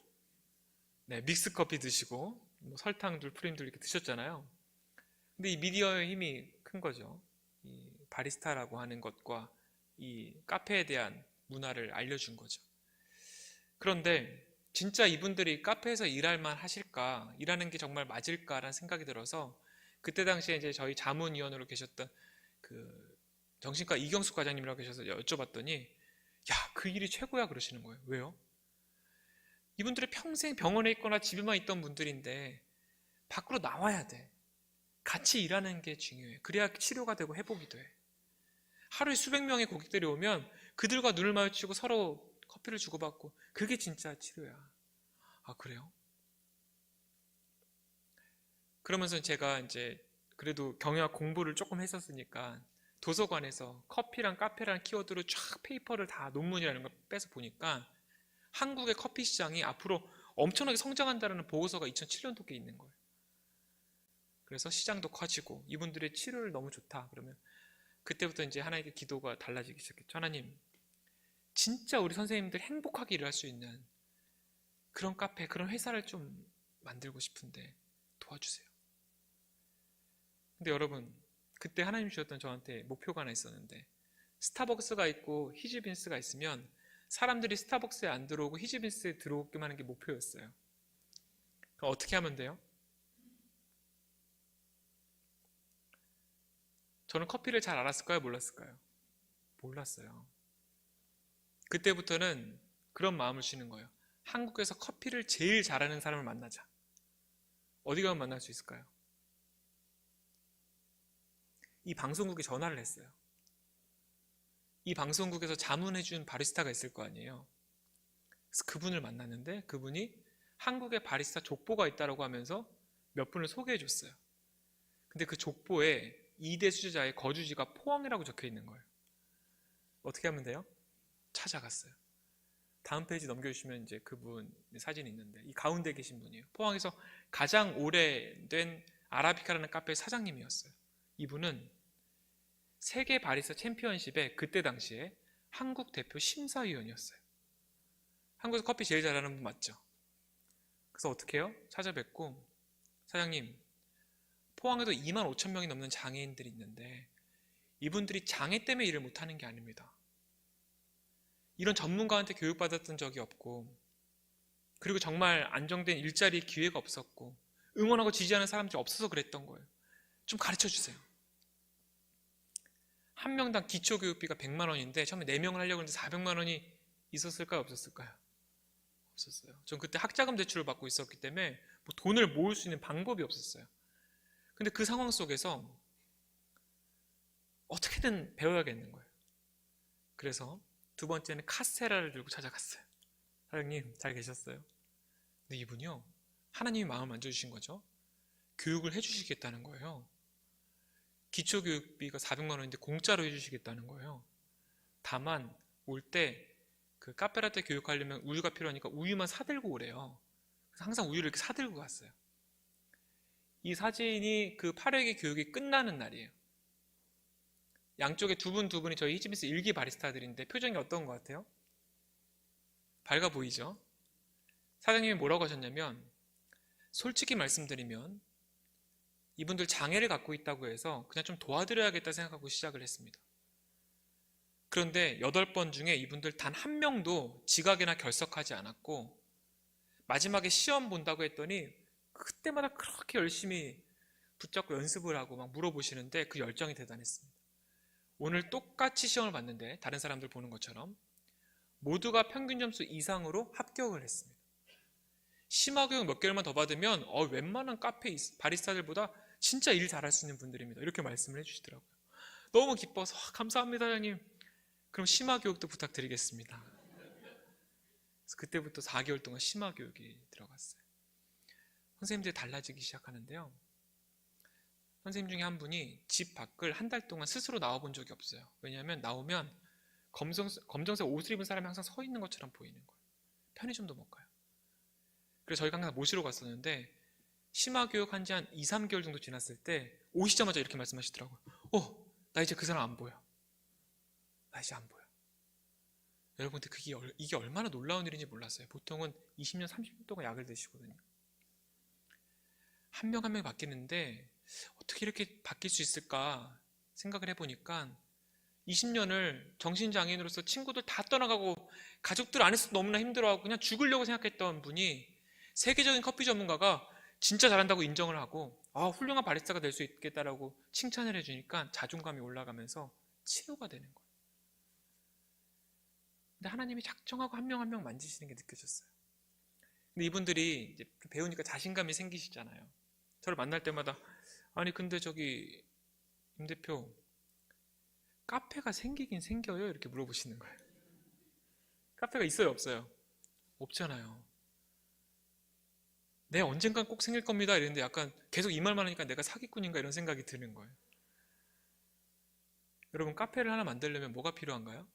믹스커피 드시고 뭐 설탕들, 프림들 이렇게 드셨잖아요. 근데 이 미디어의 힘이 큰 거죠. 이 바리스타라고 하는 것과 이 카페에 대한 문화를 알려준 거죠. 그런데 진짜 이분들이 카페에서 일할 만 하실까? 일하는 게 정말 맞을까라는 생각이 들어서 그때 당시에 이제 저희 자문위원으로 계셨던 그 정신과 이경숙 과장님이라고 계셔서 여쭤봤더니 야, 그 일이 최고야 그러시는 거예요. 왜요? 이분들이 평생 병원에 있거나 집에만 있던 분들인데 밖으로 나와야 돼. 같이 일하는 게 중요해. 그래야 치료가 되고 회복이 돼. 하루에 수백 명의 고객들이 오면 그들과 눈을 마주치고 서로 커피를 주고받고 그게 진짜 치료야. 그래요? 그러면서 제가 이제 그래도 경영학 공부를 조금 했었으니까 도서관에서 커피랑 카페라는 키워드로 쫙 페이퍼를 다 논문이라는 걸 빼서 보니까 한국의 커피 시장이 앞으로 엄청나게 성장한다는 보고서가 2007년도에 있는 거예요. 그래서 시장도 커지고 이분들의 치료를 너무 좋다. 그러면 그때부터 이제 하나님께 기도가 달라지기 시작했죠. 하나님, 진짜 우리 선생님들 행복하게 일할 수 있는 그런 카페, 그런 회사를 좀 만들고 싶은데 도와주세요. 근데 여러분, 그때 하나님 주셨던 저한테 목표가 하나 있었는데, 스타벅스가 있고 히즈빈스가 있으면 사람들이 스타벅스에 안 들어오고 히즈빈스에 들어오기만 하는 게 목표였어요. 그럼 어떻게 하면 돼요? 저는 커피를 잘 알았을까요? 몰랐을까요? 몰랐어요. 그때부터는 그런 마음을 주는 거예요. 한국에서 커피를 제일 잘하는 사람을 만나자. 어디 가면 만날 수 있을까요? 이 방송국에 전화를 했어요. 이 방송국에서 자문해준 바리스타가 있을 거 아니에요. 그래서 그분을 만났는데 그분이 한국에 바리스타 족보가 있다고 하면서 몇 분을 소개해 줬어요. 근데 그 족보에 2대 수제자의 거주지가 포항이라고 적혀 있는 거예요. 어떻게 하면 돼요? 찾아갔어요. 다음 페이지 넘겨주시면 이제 그분 사진이 있는데 이 가운데 계신 분이에요. 포항에서 가장 오래된 아라비카라는 카페 사장님이었어요. 이분은 세계 바리스타 챔피언십에 그때 당시에 한국 대표 심사위원이었어요. 한국에서 커피 제일 잘하는 분 맞죠? 그래서 어떻게 해요? 찾아뵙고 사장님, 포항에도 2만 5천 명이 넘는 장애인들이 있는데 이분들이 장애 때문에 일을 못하는 게 아닙니다. 이런 전문가한테 교육받았던 적이 없고 그리고 정말 안정된 일자리 기회가 없었고 응원하고 지지하는 사람들이 없어서 그랬던 거예요. 좀 가르쳐 주세요. 한 명당 기초교육비가 100만 원인데 처음에 4명을 하려고 했는데 400만 원이 있었을까요? 없었을까요? 없었어요. 전 그때 학자금 대출을 받고 있었기 때문에 뭐 돈을 모을 수 있는 방법이 없었어요. 근데 그 상황 속에서 어떻게든 배워야겠는 거예요. 그래서 두 번째는 카스테라를 들고 찾아갔어요. 사장님 잘 계셨어요? 근데 이분이요, 하나님이 마음을 만져주신 거죠. 교육을 해주시겠다는 거예요. 기초교육비가 400만 원인데 공짜로 해주시겠다는 거예요. 다만 올 때 그 카페라떼 교육하려면 우유가 필요하니까 우유만 사들고 오래요. 그래서 항상 우유를 이렇게 사들고 갔어요. 이 사진이 그 8회기 교육이 끝나는 날이에요. 양쪽에 두 분이 저희 히즈비스 1기 바리스타들인데 표정이 어떤 것 같아요? 밝아 보이죠? 사장님이 뭐라고 하셨냐면, 솔직히 말씀드리면 이분들 장애를 갖고 있다고 해서 그냥 좀 도와드려야겠다 생각하고 시작을 했습니다. 그런데 8번 중에 이분들 단 한 명도 지각이나 결석하지 않았고 마지막에 시험 본다고 했더니 그때마다 그렇게 열심히 붙잡고 연습을 하고 막 물어보시는데 그 열정이 대단했습니다. 오늘 똑같이 시험을 봤는데 다른 사람들 보는 것처럼 모두가 평균 점수 이상으로 합격을 했습니다. 심화교육 몇 개월만 더 받으면 웬만한 카페 바리스타들보다 진짜 일 잘할 수 있는 분들입니다. 이렇게 말씀을 해주시더라고요. 너무 기뻐서 감사합니다, 사장님. 그럼 심화교육도 부탁드리겠습니다. 그래서 그때부터 4개월 동안 심화교육이 들어갔어요. 선생님들이 달라지기 시작하는데요. 선생님 중에 한 분이 집 밖을 한 달 동안 스스로 나와본 적이 없어요. 왜냐하면 나오면 검정색 옷을 입은 사람이 항상 서 있는 것처럼 보이는 거예요. 편의점도 못 가요. 그래서 저희가 항상 모시러 갔었는데 심화교육 한 지 한 2, 3개월 정도 지났을 때 오시자마자 이렇게 말씀하시더라고요. 나 이제 그 사람 안 보여. 나 이제 안 보여. 여러분, 근데 이게 얼마나 놀라운 일인지 몰랐어요. 보통은 20년, 30년 동안 약을 드시거든요. 한 명 한 명이 바뀌는데 어떻게 이렇게 바뀔 수 있을까 생각을 해보니까 20년을 정신장애인으로서 친구들 다 떠나가고 가족들 안에서 너무나 힘들어하고 그냥 죽으려고 생각했던 분이 세계적인 커피 전문가가 진짜 잘한다고 인정을 하고 훌륭한 바리스타가 될 수 있겠다라고 칭찬을 해주니까 자존감이 올라가면서 치유가 되는 거예요. 근데 하나님이 작정하고 한 명 한 명 만지시는 게 느껴졌어요. 근데 이분들이 이제 배우니까 자신감이 생기시잖아요. 저를 만날 때마다 아니 근데 저기 임 대표 카페가 생기긴 생겨요? 이렇게 물어보시는 거예요. 카페가 있어요, 없어요? 없잖아요. 네, 언젠간 꼭 생길 겁니다. 이랬는데 약간 계속 이 말만 하니까 내가 사기꾼인가 이런 생각이 드는 거예요. 여러분, 카페를 하나 만들려면 뭐가 필요한가요?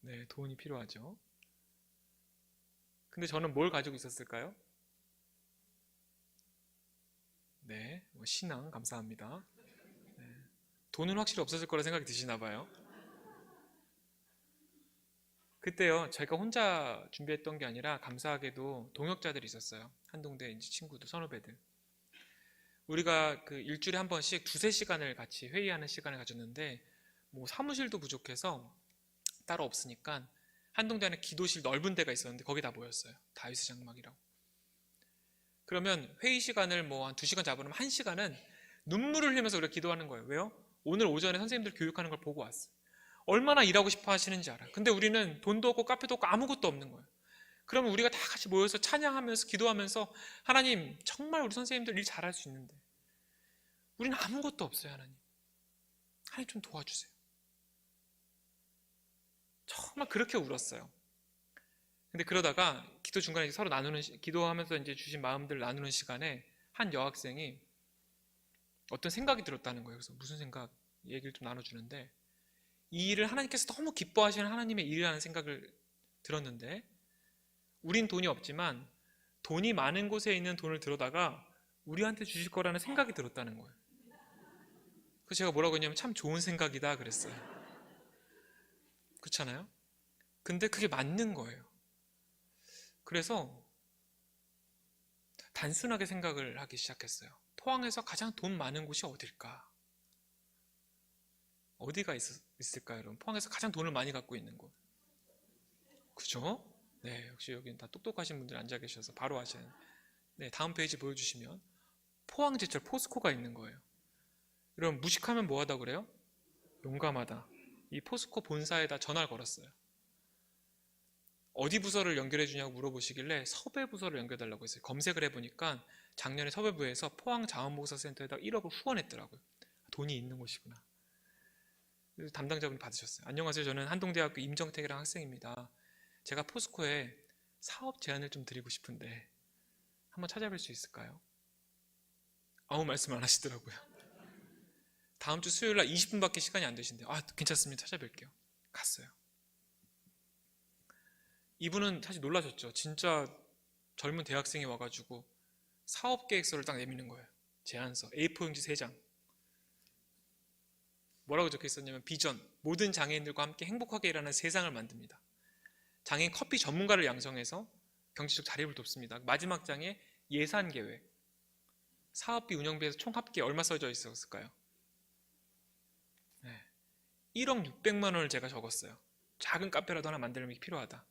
네, 돈이 필요하죠. 근데 저는 뭘 가지고 있었을까요? 네, 신앙 감사합니다. 네, 돈은 확실히 없어질 거라 생각이 드시나 봐요. 그때요, 제가 혼자 준비했던 게 아니라 감사하게도 동역자들이 있었어요. 한동대 이제 친구들, 선후배들. 우리가 그 일주일에 한 번씩 두세 시간을 같이 회의하는 시간을 가졌는데 뭐 사무실도 부족해서 따로 없으니까 한동대 안에 기도실 넓은 데가 있었는데 거기 다 모였어요. 다윗의 장막이라고. 그러면 회의 시간을 뭐 한 2시간 잡으면 1시간은 눈물을 흘리면서 우리가 기도하는 거예요. 왜요? 오늘 오전에 선생님들 교육하는 걸 보고 왔어. 얼마나 일하고 싶어 하시는지 알아요. 근데 우리는 돈도 없고 카페도 없고 아무것도 없는 거예요. 그러면 우리가 다 같이 모여서 찬양하면서 기도하면서 하나님 정말 우리 선생님들 일 잘할 수 있는데 우리는 아무것도 없어요. 하나님 좀 도와주세요. 정말 그렇게 울었어요. 근데 그러다가 기도 중간에 서로 기도하면서 이제 주신 마음들 나누는 시간에 한 여학생이 어떤 생각이 들었다는 거예요. 그래서 무슨 생각 얘기를 좀 나눠주는데 이 일을 하나님께서 너무 기뻐하시는 하나님의 일이라는 생각을 들었는데 우린 돈이 없지만 돈이 많은 곳에 있는 돈을 들어다가 우리한테 주실 거라는 생각이 들었다는 거예요. 그래서 제가 뭐라고 했냐면 참 좋은 생각이다 그랬어요. 그렇잖아요? 근데 그게 맞는 거예요. 그래서 단순하게 생각을 하기 시작했어요. 포항에서 가장 돈 많은 곳이 어딜까? 어디가 있을까요, 여러분? 포항에서 가장 돈을 많이 갖고 있는 곳. 그죠? 네, 역시 여기는 다 똑똑하신 분들 앉아 계셔서 바로 아시는. 네, 다음 페이지 보여주시면 포항제철 포스코가 있는 거예요. 여러분 무식하면 뭐하다 그래요? 용감하다. 이 포스코 본사에다 전화를 걸었어요. 어디 부서를 연결해 주냐고 물어보시길래 섭외부서를 연결해달라고 했어요. 검색을 해보니까 작년에 섭외부에서 포항자원봉사센터에다 1억을 후원했더라고요. 돈이 있는 곳이구나. 그래서 담당자분이 받으셨어요. 안녕하세요. 저는 한동대학교 임정택이라는 학생입니다. 제가 포스코에 사업 제안을 좀 드리고 싶은데 한번 찾아뵐 수 있을까요? 아무 말씀 안 하시더라고요. 다음 주 수요일 날 20분밖에 시간이 안 되신대요. 아, 괜찮습니다. 찾아뵐게요. 갔어요. 이분은 사실 놀라셨죠. 진짜 젊은 대학생이 와가지고 사업 계획서를 딱 내미는 거예요. 제안서 A4 용지 3장. 뭐라고 적혀 있었냐면 비전, 모든 장애인들과 함께 행복하게 일하는 세상을 만듭니다. 장애인 커피 전문가를 양성해서 경제적 자립을 돕습니다. 마지막 장에 예산 계획, 사업비 운영비에서 총 합계 얼마 써져 있었을까요? 네. 1억 600만 원을 제가 적었어요. 작은 카페라도 하나 만들면 필요하다.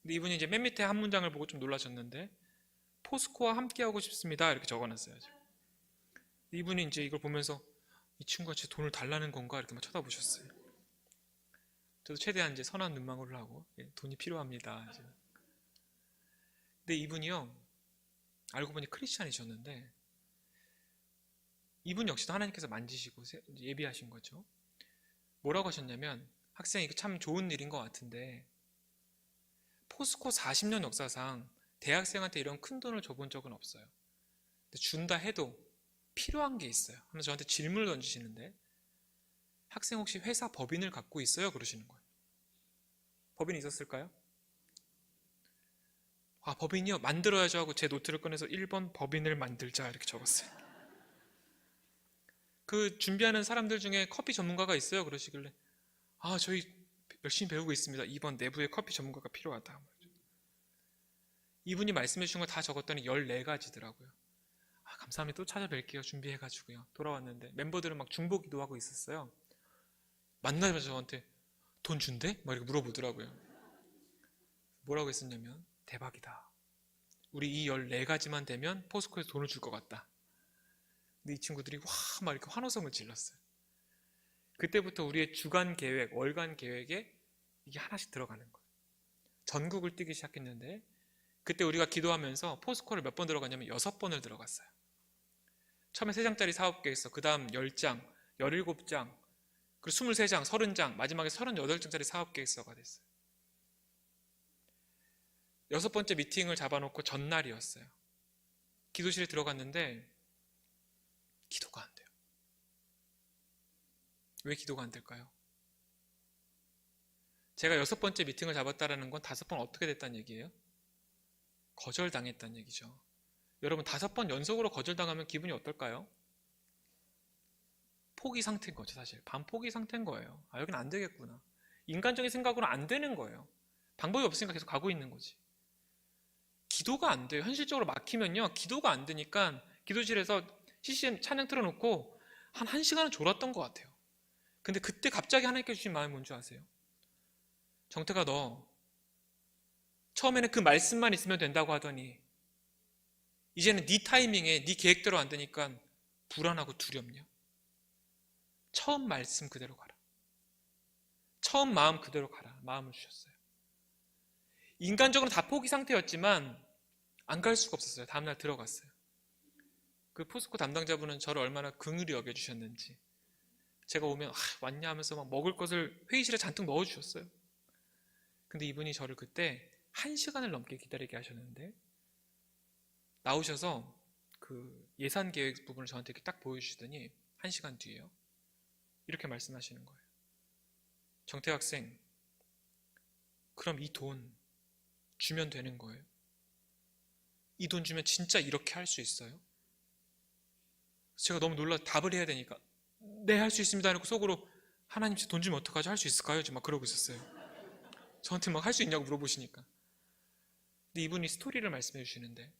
근데 이분이 이제 맨 밑에 한 문장을 보고 좀 놀라셨는데 포스코와 함께하고 싶습니다 이렇게 적어놨어요. 이분이 이제 이걸 보면서 이 친구가 진짜 돈을 달라는 건가 이렇게 막 쳐다보셨어요. 저도 최대한 이제 선한 눈망울을 하고 돈이 필요합니다. 이제. 근데 이분이요 알고 보니 크리스찬이셨는데 이분 역시도 하나님께서 만지시고 예비하신 거죠. 뭐라고 하셨냐면 학생이 이거 참 좋은 일인 것 같은데 포스코 40년 역사상 대학생한테 이런 큰 돈을 줘본 적은 없어요. 근데 준다 해도 필요한 게 있어요. 하면서 저한테 질문을 던지시는데 학생 혹시 회사 법인을 갖고 있어요? 그러시는 거예요. 법인이 있었을까요? 아, 법인이요? 만들어야죠 하고 제 노트를 꺼내서 1번 법인을 만들자 이렇게 적었어요. 그 준비하는 사람들 중에 커피 전문가가 있어요? 그러시길래 아, 저희 열심히 배우고 있습니다. 2번 내부에 커피 전문가가 필요하다. 이분이 말씀해 주신 거 다 적었더니 14가지더라고요. 아, 감사합니다. 또 찾아뵐게요. 준비해가지고요. 돌아왔는데 멤버들은 막 중보기도 하고 있었어요. 만나자마자 저한테 돈 준대? 막 이렇게 물어보더라고요. 뭐라고 했었냐면 대박이다. 우리 이 14가지만 되면 포스코에서 돈을 줄 것 같다. 근데 이 친구들이 와 막 이렇게 환호성을 질렀어요. 그때부터 우리의 주간 계획, 월간 계획에 이게 하나씩 들어가는 거예요. 전국을 뛰기 시작했는데 그때 우리가 기도하면서 포스코를 몇 번 들어갔냐면 6번을 들어갔어요. 처음에 3장짜리 사업계획서, 그 다음 10장, 17장, 그리고 23장, 30장, 마지막에 38장짜리 사업계획서가 됐어요. 6번째 미팅을 잡아놓고 전날이었어요. 기도실에 들어갔는데 기도가 안 돼요. 왜 기도가 안 될까요? 제가 6번째 미팅을 잡았다는 건 5번 어떻게 됐다는 얘기예요? 거절당했다는 얘기죠. 여러분 5번 연속으로 거절당하면 기분이 어떨까요? 포기 상태인 거죠. 사실 반포기 상태인 거예요. 아, 여기는 안 되겠구나. 인간적인 생각으로 안 되는 거예요. 방법이 없으니까 계속 가고 있는 거지. 기도가 안 돼요. 현실적으로 막히면요, 기도가 안 되니까 기도실에서 CCM 찬양 틀어놓고 한 1시간은 졸았던 것 같아요. 근데 그때 갑자기 하나님께 주신 마음이 뭔지 아세요? 정태가, 너 처음에는 그 말씀만 있으면 된다고 하더니 이제는 네 타이밍에 네 계획대로 안 되니까 불안하고 두렵냐? 처음 말씀 그대로 가라. 처음 마음 그대로 가라. 마음을 주셨어요. 인간적으로 다 포기 상태였지만 안 갈 수가 없었어요. 다음날 들어갔어요. 그 포스코 담당자분은 저를 얼마나 긍휼히 여겨주셨는지, 제가 오면 왔냐 하면서 막 먹을 것을 회의실에 잔뜩 넣어주셨어요. 근데 이분이 저를 그때 1시간을 넘게 기다리게 하셨는데, 나오셔서 그 예산 계획 부분을 저한테 이렇게 딱 보여주시더니 1시간 뒤에요, 이렇게 말씀하시는 거예요. 정태 학생, 그럼 이 돈 주면 되는 거예요? 이 돈 주면 진짜 이렇게 할 수 있어요? 제가 너무 놀라 답을 해야 되니까 네, 할 수 있습니다 해놓고 속으로, 하나님 돈 주면 어떡하죠? 할 수 있을까요? 지금 막 그러고 있었어요. 저한테 막 할 수 있냐고 물어보시니까. 근데 이분이 스토리를 말씀해 주시는데,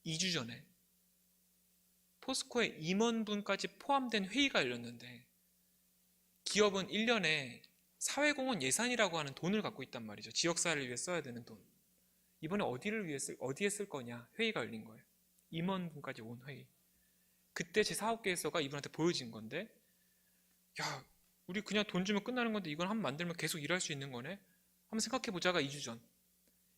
2주 전에 포스코의 임원분까지 포함된 회의가 열렸는데, 기업은 1년에 사회공헌 예산이라고 하는 돈을 갖고 있단 말이죠. 지역사회를 위해 써야 되는 돈. 이번에 어디에 쓸 거냐 회의가 열린 거예요. 임원분까지 온 회의. 그때 제 사업 계획서가 이분한테 보여진 건데, 야, 우리 그냥 돈 주면 끝나는 건데 이걸 한번 만들면 계속 일할 수 있는 거네? 한번 생각해 보자가 2주 전.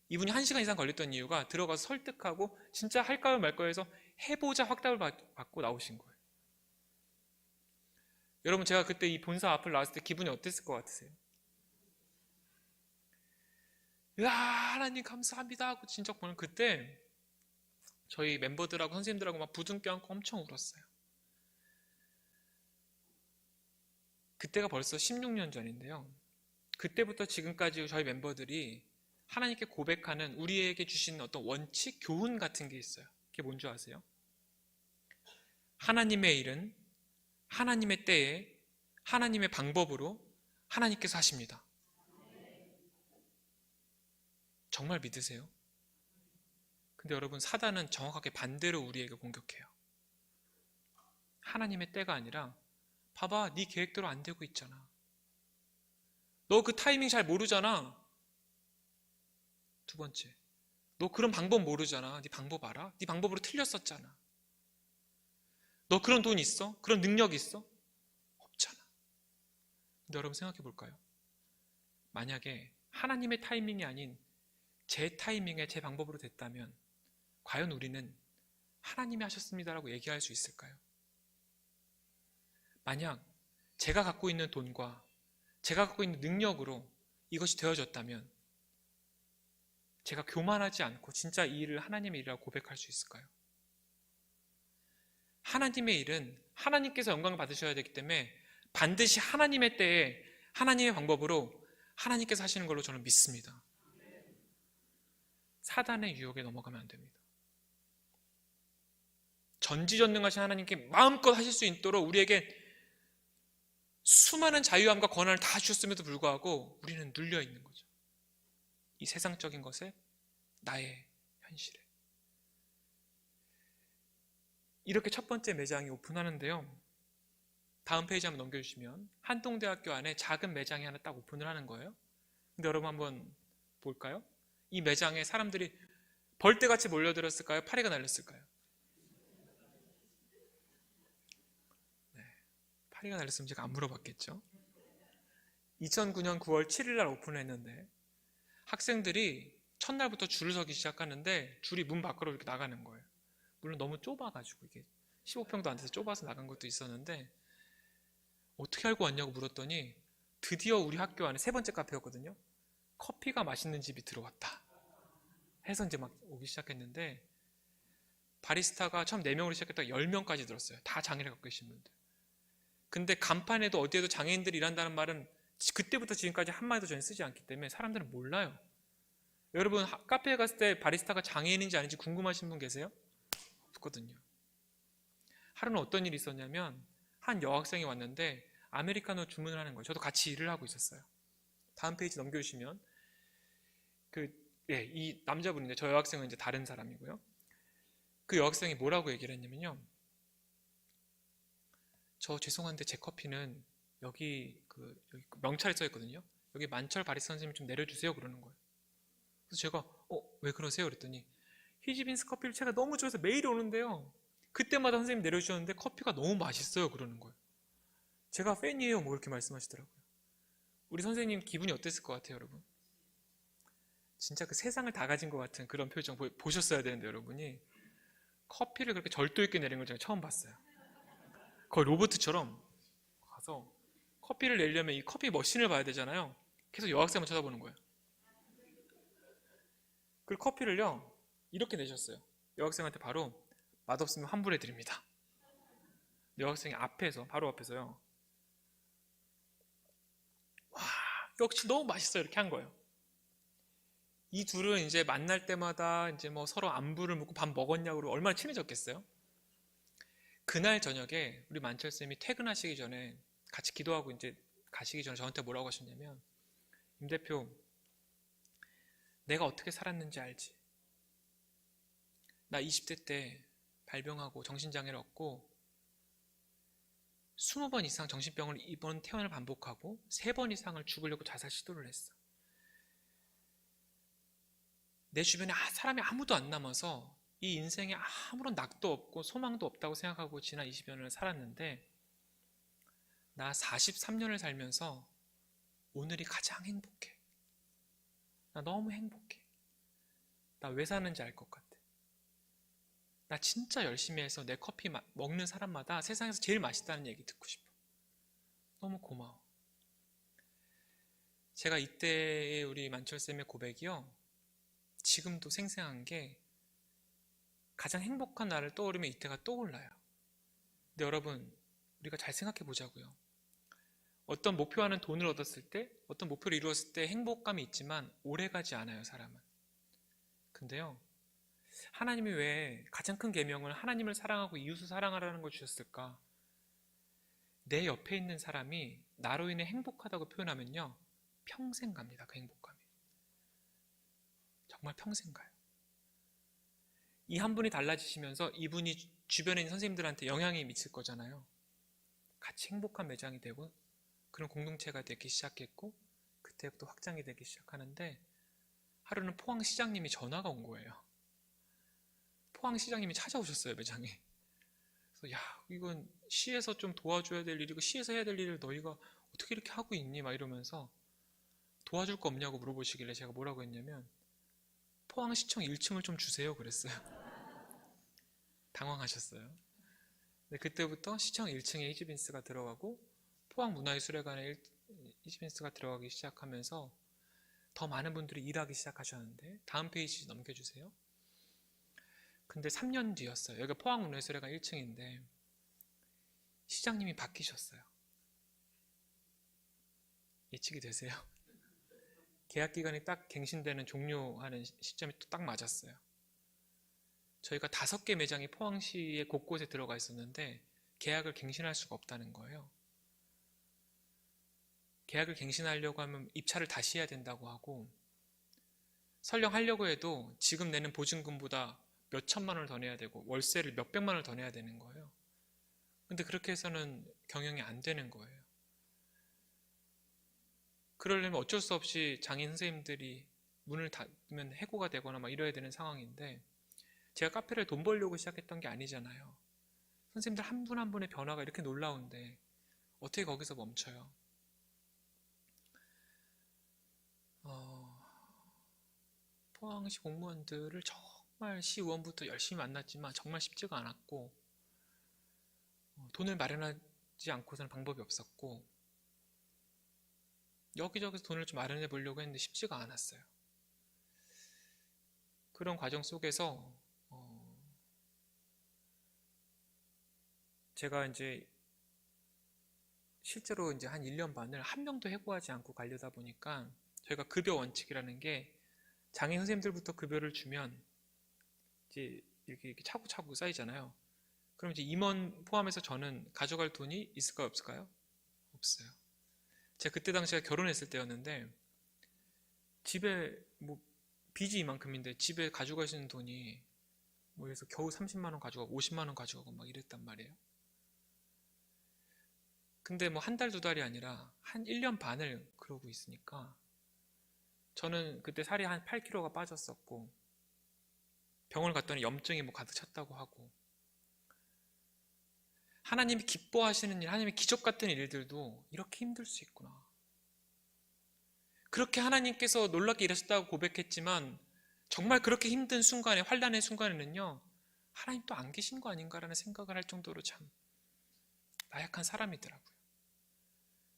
이분이 1시간 이상 걸렸던 이유가 들어가서 설득하고 진짜 할까요 말까요 해서 해보자 확답을 받고 나오신 거예요. 여러분, 제가 그때 이 본사 앞을 나왔을 때 기분이 어땠을 것 같으세요? 야, 하나님 감사합니다 하고 진짜 보는 그때 저희 멤버들하고 선생님들하고 막 부둥켜 안고 엄청 울었어요. 그때가 벌써 16년 전인데요. 그때부터 지금까지 저희 멤버들이 하나님께 고백하는, 우리에게 주신 어떤 원칙, 교훈 같은 게 있어요. 그게 뭔지 아세요? 하나님의 일은 하나님의 때에 하나님의 방법으로 하나님께서 하십니다. 정말 믿으세요? 근데 여러분, 사단은 정확하게 반대로 우리에게 공격해요. 하나님의 때가 아니라, 봐봐, 네 계획대로 안 되고 있잖아. 너 그 타이밍 잘 모르잖아. 두 번째, 너 그런 방법 모르잖아. 네 방법 알아? 네 방법으로 틀렸었잖아. 너 그런 돈 있어? 그런 능력 있어? 없잖아. 근데 여러분 생각해 볼까요? 만약에 하나님의 타이밍이 아닌 제 타이밍에 제 방법으로 됐다면 과연 우리는 하나님이 하셨습니다라고 얘기할 수 있을까요? 만약 제가 갖고 있는 돈과 제가 갖고 있는 능력으로 이것이 되어졌다면 제가 교만하지 않고 진짜 이 일을 하나님의 일이라고 고백할 수 있을까요? 하나님의 일은 하나님께서 영광을 받으셔야 되기 때문에 반드시 하나님의 때에 하나님의 방법으로 하나님께서 하시는 걸로 저는 믿습니다. 사단의 유혹에 넘어가면 안 됩니다. 전지전능하신 하나님께 마음껏 하실 수 있도록 우리에게 수많은 자유함과 권한을 다 주셨음에도 불구하고 우리는 눌려 있는 거죠. 이 세상적인 것에, 나의 현실에. 이렇게 첫 번째 매장이 오픈하는데요. 다음 페이지 한번 넘겨주시면 한동대학교 안에 작은 매장이 하나 딱 오픈을 하는 거예요. 근데 여러분 한번 볼까요? 이 매장에 사람들이 벌떼같이 몰려들었을까요? 파리가 날렸을까요? 네, 파리가 날렸으면 제가 안 물어봤겠죠. 2009년 9월 7일 날 오픈을 했는데 학생들이 첫날부터 줄을 서기 시작하는데 줄이 문 밖으로 이렇게 나가는 거예요. 물론 너무 좁아가지고 이게 15평도 안 돼서 좁아서 나간 것도 있었는데, 어떻게 알고 왔냐고 물었더니 드디어 우리 학교 안에 세 번째 카페였거든요. 커피가 맛있는 집이 들어왔다 해서 이제 막 오기 시작했는데, 바리스타가 처음 4명으로 시작했다가 10명까지 들었어요. 다 장애를 갖고 계신 분들. 근데 간판에도 어디에도 장애인들이 일한다는 말은 그때부터 지금까지 한마디도 전혀 쓰지 않기 때문에 사람들은 몰라요. 여러분 카페에 갔을 때 바리스타가 장애인인지 아닌지 궁금하신 분 계세요? 없거든요. 하루는 어떤 일이 있었냐면 한 여학생이 왔는데 아메리카노 주문을 하는 거예요. 저도 같이 일을 하고 있었어요. 다음 페이지 넘겨주시면 이 남자분인데 저 여학생은 이제 다른 사람이고요. 그 여학생이 뭐라고 얘기를 했냐면요. 저 죄송한데 제 커피는 여기 여기 명찰에 써 있거든요. 여기 만철 바리스타 선생님 좀 내려주세요 그러는 거예요. 그래서 제가 왜 그러세요? 그랬더니 히지빈스 커피를 제가 너무 좋아해서 매일 오는데요. 그때마다 선생님 내려주셨는데 커피가 너무 맛있어요 그러는 거예요. 제가 팬이에요 뭐 이렇게 말씀하시더라고요. 우리 선생님 기분이 어땠을 것 같아요 여러분? 진짜 그 세상을 다 가진 것 같은 그런 표정 보셨어야 되는데 여러분이 커피를 그렇게 절도 있게 내린 걸 제가 처음 봤어요. 거의 로봇처럼 가서 커피를 내려면 이 커피 머신을 봐야 되잖아요. 계속 여학생만 쳐다보는 거예요. 그리고 커피를요 이렇게 내셨어요. 여학생한테 바로 맛없으면 환불해 드립니다. 여학생이 앞에서 바로 앞에서요. 와 역시 너무 맛있어요 이렇게 한 거예요. 이 둘은 이제 만날 때마다 이제 뭐 서로 안부를 묻고 밥 먹었냐고 얼마나 친해졌겠어요? 그날 저녁에 우리 만철쌤이 퇴근하시기 전에 같이 기도하고 이제 가시기 전에 저한테 뭐라고 하셨냐면 임 대표 내가 어떻게 살았는지 알지? 나 20대 때 발병하고 정신장애를 얻고 20번 이상 정신병을 입원 퇴원을 반복하고 3번 이상을 죽으려고 자살 시도를 했어. 내 주변에 사람이 아무도 안 남아서 이 인생에 아무런 낙도 없고 소망도 없다고 생각하고 지난 20년을 살았는데 나 43년을 살면서 오늘이 가장 행복해. 나 너무 행복해. 나 왜 사는지 알 것 같아. 나 진짜 열심히 해서 내 커피 먹는 사람마다 세상에서 제일 맛있다는 얘기 듣고 싶어. 너무 고마워. 제가 이때의 우리 만철쌤의 고백이요. 지금도 생생한 게 가장 행복한 날을 떠오르면 이때가 떠올라요. 근데 여러분, 우리가 잘 생각해 보자고요. 어떤 목표하는 돈을 얻었을 때, 어떤 목표를 이루었을 때 행복감이 있지만 오래 가지 않아요, 사람은. 근데요, 하나님이 왜 가장 큰 계명을 하나님을 사랑하고 이웃을 사랑하라는 걸 주셨을까? 내 옆에 있는 사람이 나로 인해 행복하다고 표현하면요, 평생 갑니다, 그 행복감이. 정말 평생 가요. 이 한 분이 달라지시면서 이분이 주변에 있는 선생님들한테 영향이 미칠 거잖아요. 같이 행복한 매장이 되고 그런 공동체가 되기 시작했고 그때부터 확장이 되기 시작하는데 하루는 포항시장님이 전화가 온 거예요. 포항시장님이 찾아오셨어요, 매장에. 그래서 이건 시에서 좀 도와줘야 될 일이고 시에서 해야 될 일을 너희가 어떻게 이렇게 하고 있니? 막 이러면서 도와줄 거 없냐고 물어보시길래 제가 뭐라고 했냐면 포항시청 1층을 좀 주세요 그랬어요. 당황하셨어요. 근데 그때부터 시청 1층에 히지빈스가 들어가고 포항문화예술회관에 히지빈스가 들어가기 시작하면서 더 많은 분들이 일하기 시작하셨는데 다음 페이지 넘겨주세요. 근데 3년 뒤였어요. 여기가 포항문화예술회관 1층인데 시장님이 바뀌셨어요. 예측이 되세요? 계약기간이 딱 갱신되는 종료하는 시점이 또 딱 맞았어요. 저희가 5개 매장이 포항시의 곳곳에 들어가 있었는데 계약을 갱신할 수가 없다는 거예요. 계약을 갱신하려고 하면 입찰을 다시 해야 된다고 하고 설령 하려고 해도 지금 내는 보증금보다 몇 천만 원을 더 내야 되고 월세를 몇 백만 원을 더 내야 되는 거예요. 근데 그렇게 해서는 경영이 안 되는 거예요. 그러려면 어쩔 수 없이 장인 선생님들이 문을 닫으면 해고가 되거나 막 이래야 되는 상황인데 제가 카페를 돈 벌려고 시작했던 게 아니잖아요. 선생님들 한 분 한 분의 변화가 이렇게 놀라운데 어떻게 거기서 멈춰요? 포항시 공무원들을 정말 시의원부터 열심히 만났지만 정말 쉽지가 않았고 돈을 마련하지 않고서는 방법이 없었고 여기저기서 돈을 좀 마련해 보려고 했는데 쉽지가 않았어요. 그런 과정 속에서 제가 이제 실제로 이제 한 1년 반을 한 명도 해고하지 않고 가려다 보니까 저희가 급여 원칙이라는 게 장애인 선생님들부터 급여를 주면 이제 이렇게 차곡차곡 쌓이잖아요. 그럼 이제 임원 포함해서 저는 가져갈 돈이 있을까요, 없을까요? 없어요. 제가 그때 당시에 결혼했을 때였는데 집에 뭐 빚이 이만큼인데 집에 가져갈 수 있는 돈이 뭐 그래서 겨우 30만 원 가져가고 50만 원 가져가고 막 이랬단 말이에요. 근데 뭐 한 달, 두 달이 아니라 한 1년 반을 그러고 있으니까 저는 그때 살이 한 8kg가 빠졌었고 병원을 갔더니 염증이 뭐 가득 찼다고 하고 하나님이 기뻐하시는 일, 하나님의 기적 같은 일들도 이렇게 힘들 수 있구나. 그렇게 하나님께서 놀랍게 일하셨다고 고백했지만 정말 그렇게 힘든 순간에, 환난의 순간에는요, 하나님 또 안 계신 거 아닌가라는 생각을 할 정도로 참 나약한 사람이더라고요.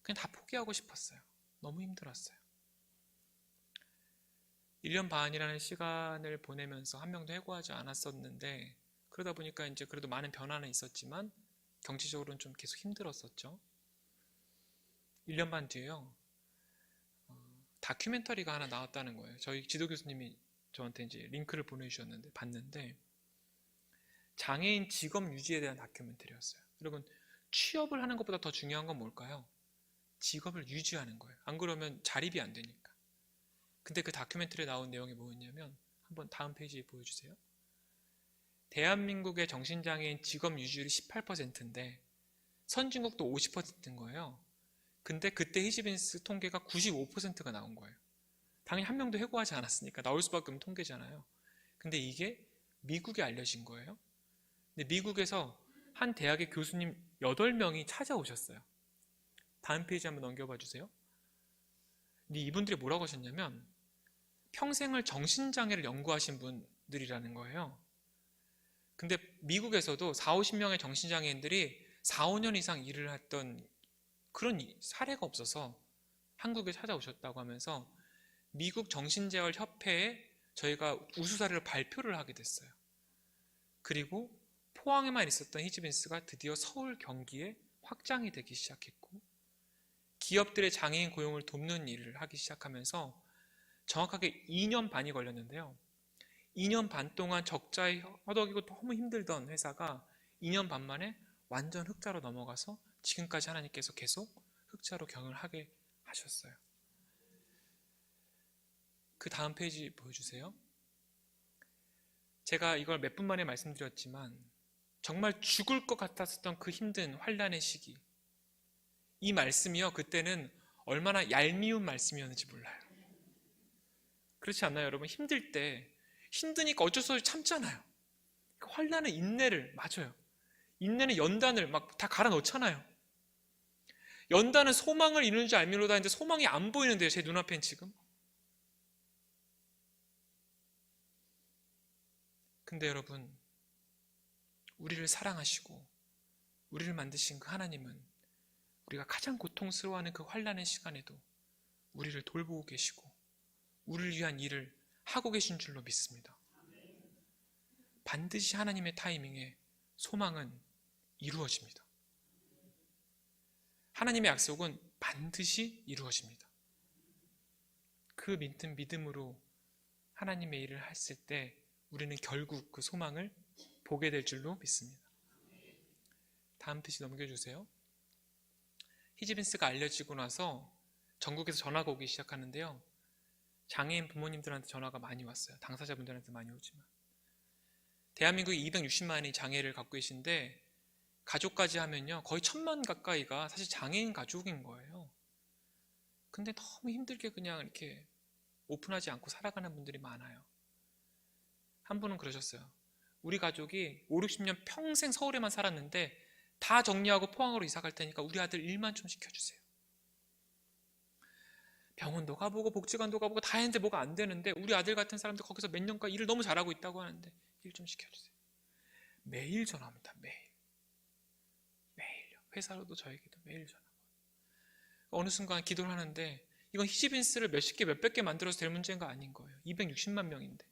그냥 다 포기하고 싶었어요. 너무 힘들었어요. 1년 반이라는 시간을 보내면서 한 명도 해고하지 않았었는데 그러다 보니까 이제 그래도 많은 변화는 있었지만 경제적으로는 좀 계속 힘들었었죠. 1년 반 뒤에요. 다큐멘터리가 하나 나왔다는 거예요. 저희 지도 교수님이 저한테 이제 링크를 보내주셨는데 봤는데 장애인 직업 유지에 대한 다큐멘터리였어요. 여러분 취업을 하는 것보다 더 중요한 건 뭘까요? 직업을 유지하는 거예요. 안 그러면 자립이 안 되니까. 근데 그 다큐멘터리에 나온 내용이 뭐였냐면 한번 다음 페이지 보여주세요. 대한민국의 정신장애인 직업 유지율이 18%인데 선진국도 50%인 거예요. 근데 그때 히지빈스 통계가 95%가 나온 거예요. 당연히 한 명도 해고하지 않았으니까 나올 수밖에 없는 통계잖아요. 근데 이게 미국에 알려진 거예요. 근데 미국에서 한 대학의 교수님 8명이 찾아오셨어요. 다음 페이지 한번 넘겨봐 주세요. 근데 이분들이 뭐라고 하셨냐면 평생을 정신장애를 연구하신 분들이라는 거예요. 근데 미국에서도 4, 50명의 정신장애인들이 4, 5년 이상 일을 했던 그런 사례가 없어서 한국에 찾아오셨다고 하면서 미국 정신재활협회에 저희가 우수사례를 발표를 하게 됐어요. 그리고 포항에만 있었던 히지빈스가 드디어 서울, 경기에 확장이 되기 시작했고 기업들의 장애인 고용을 돕는 일을 하기 시작하면서 정확하게 2년 반이 걸렸는데요. 2년 반 동안 적자에 허덕이고 너무 힘들던 회사가 2년 반 만에 완전 흑자로 넘어가서 지금까지 하나님께서 계속 흑자로 경영하게 하셨어요. 그 다음 페이지 보여주세요. 제가 이걸 몇 분 만에 말씀드렸지만 정말 죽을 것 같았었던 그 힘든 환난의 시기, 이 말씀이요 그때는 얼마나 얄미운 말씀이었는지 몰라요. 그렇지 않나요 여러분? 힘들 때 힘드니까 어쩔 수 없이 참잖아요. 환난은 인내를, 맞아요, 인내는 연단을 막 다 갈아 넣잖아요. 연단은 소망을 이루는 줄 알미로다 했는데 소망이 안 보이는데요 제 눈앞엔 지금. 근데 여러분 우리를 사랑하시고 우리를 만드신 그 하나님은 우리가 가장 고통스러워하는 그 환난의 시간에도 우리를 돌보고 계시고 우리를 위한 일을 하고 계신 줄로 믿습니다. 반드시 하나님의 타이밍에 소망은 이루어집니다. 하나님의 약속은 반드시 이루어집니다. 그 믿음으로 하나님의 일을 했을 때 우리는 결국 그 소망을 보게 될 줄로 믿습니다. 다음 페이지 넘겨주세요. 히지빈스가 알려지고 나서 전국에서 전화가 오기 시작하는데요. 장애인 부모님들한테 전화가 많이 왔어요. 당사자분들한테 많이 오지만. 대한민국에 260만이 장애를 갖고 계신데 가족까지 하면요 거의 1000만 가까이가 사실 장애인 가족인 거예요. 근데 너무 힘들게 그냥 이렇게 오픈하지 않고 살아가는 분들이 많아요. 한 분은 그러셨어요. 우리 가족이 5, 60년 평생 서울에만 살았는데 다 정리하고 포항으로 이사 갈 테니까 우리 아들 일만 좀 시켜주세요. 병원도 가보고 복지관도 가보고 다 했는데 뭐가 안 되는데 우리 아들 같은 사람들 거기서 몇 년간 일을 너무 잘하고 있다고 하는데 일 좀 시켜주세요. 매일 전화합니다. 매일요. 회사로도 저에게도 매일 전화. 어느 순간 기도를 하는데 이건 히지빈스를 몇십 개 몇백 개 만들어서 될 문제가 아닌 거예요. 260만 명인데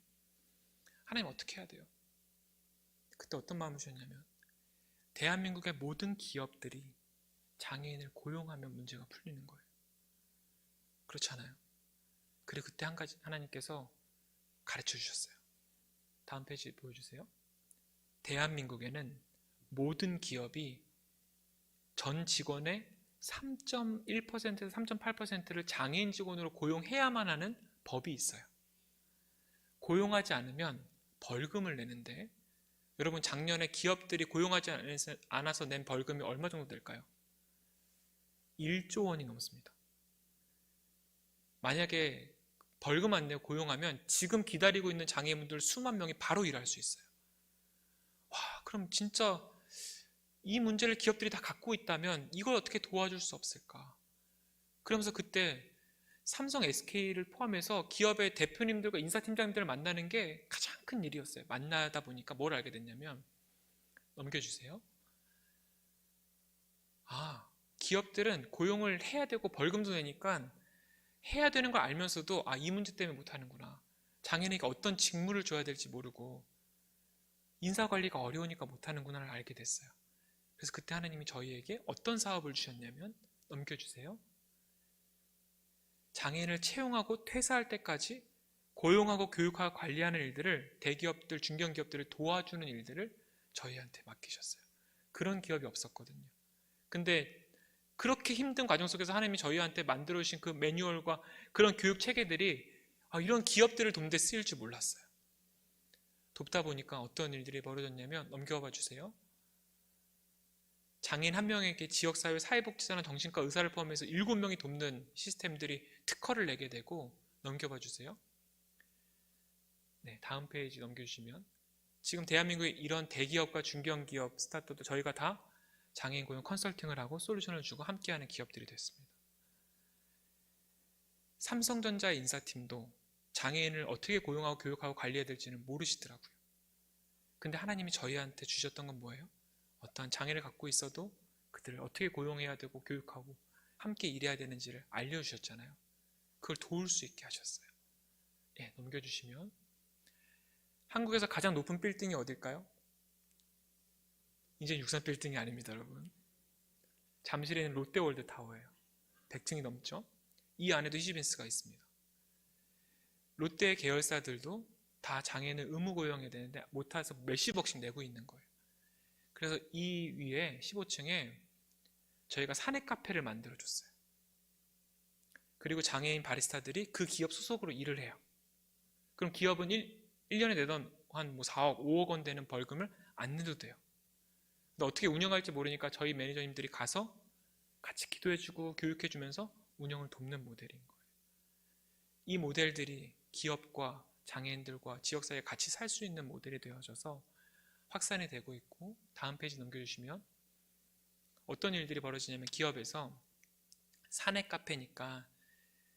하나님 어떻게 해야 돼요? 그때 어떤 마음을 주셨냐면 대한민국의 모든 기업들이 장애인을 고용하면 문제가 풀리는 거예요. 그렇잖아요. 그리고 그때 한 가지 하나님께서 가르쳐 주셨어요. 다음 페이지 보여주세요. 대한민국에는 모든 기업이 전 직원의 3.1%에서 3.8%를 장애인 직원으로 고용해야만 하는 법이 있어요. 고용하지 않으면 벌금을 내는데, 여러분 작년에 기업들이 고용하지 않아서 낸 벌금이 얼마 정도 될까요? 1조 원이 넘습니다. 만약에 벌금 안 내고 고용하면 지금 기다리고 있는 장애인분들 수만 명이 바로 일할 수 있어요. 와, 그럼 진짜 이 문제를 기업들이 다 갖고 있다면 이걸 어떻게 도와줄 수 없을까? 그러면서 그때 삼성, SK를 포함해서 기업의 대표님들과 인사팀장님들을 만나는 게 가장 큰 일이었어요. 만나다 보니까 뭘 알게 됐냐면, 넘겨주세요. 기업들은 고용을 해야 되고 벌금도 내니까 해야 되는 걸 알면서도 이 문제 때문에 못하는구나. 장애인에게 어떤 직무를 줘야 될지 모르고 인사관리가 어려우니까 못하는구나를 알게 됐어요. 그래서 그때 하나님이 저희에게 어떤 사업을 주셨냐면, 넘겨주세요. 장애인을 채용하고 퇴사할 때까지 고용하고 교육하고 관리하는 일들을, 대기업들, 중견기업들을 도와주는 일들을 저희한테 맡기셨어요. 그런 기업이 없었거든요. 근데 그렇게 힘든 과정 속에서 하나님이 저희한테 만들어 주신 그 매뉴얼과 그런 교육 체계들이 이런 기업들을 돕는 데 쓰일 줄 몰랐어요. 돕다 보니까 어떤 일들이 벌어졌냐면, 넘겨봐 주세요. 장애인 한 명에게 지역사회 사회복지사나 정신과 의사를 포함해서 7명이 돕는 시스템들이 특허를 내게 되고, 넘겨봐 주세요. 네, 다음 페이지 넘겨주시면, 지금 대한민국의 이런 대기업과 중견기업 스타트업도 저희가 다 장애인 고용 컨설팅을 하고 솔루션을 주고 함께하는 기업들이 됐습니다. 삼성전자 인사팀도 장애인을 어떻게 고용하고 교육하고 관리해야 될지는 모르시더라고요. 근데 하나님이 저희한테 주셨던 건 뭐예요? 어떠한 장애를 갖고 있어도 그들을 어떻게 고용해야 되고 교육하고 함께 일해야 되는지를 알려주셨잖아요. 그걸 도울 수 있게 하셨어요. 예, 넘겨주시면, 한국에서 가장 높은 빌딩이 어딜까요? 이제 63 빌딩이 아닙니다, 여러분. 잠실에 있는 롯데월드 타워예요. 100층이 넘죠? 이 안에도 히지빈스가 있습니다. 롯데 계열사들도 다 장애인을 의무 고용해야 되는데 못해서 몇십억씩 내고 있는 거예요. 그래서 이 위에 15층에 저희가 사내 카페를 만들어줬어요. 그리고 장애인 바리스타들이 그 기업 소속으로 일을 해요. 그럼 기업은 1년에 내던 한 4억, 5억 원 되는 벌금을 안 내도 돼요. 근데 어떻게 운영할지 모르니까 저희 매니저님들이 가서 같이 기도해주고 교육해주면서 운영을 돕는 모델인 거예요. 이 모델들이 기업과 장애인들과 지역사회에 같이 살 수 있는 모델이 되어져서 확산이 되고 있고, 다음 페이지 넘겨주시면, 어떤 일들이 벌어지냐면, 기업에서 사내 카페니까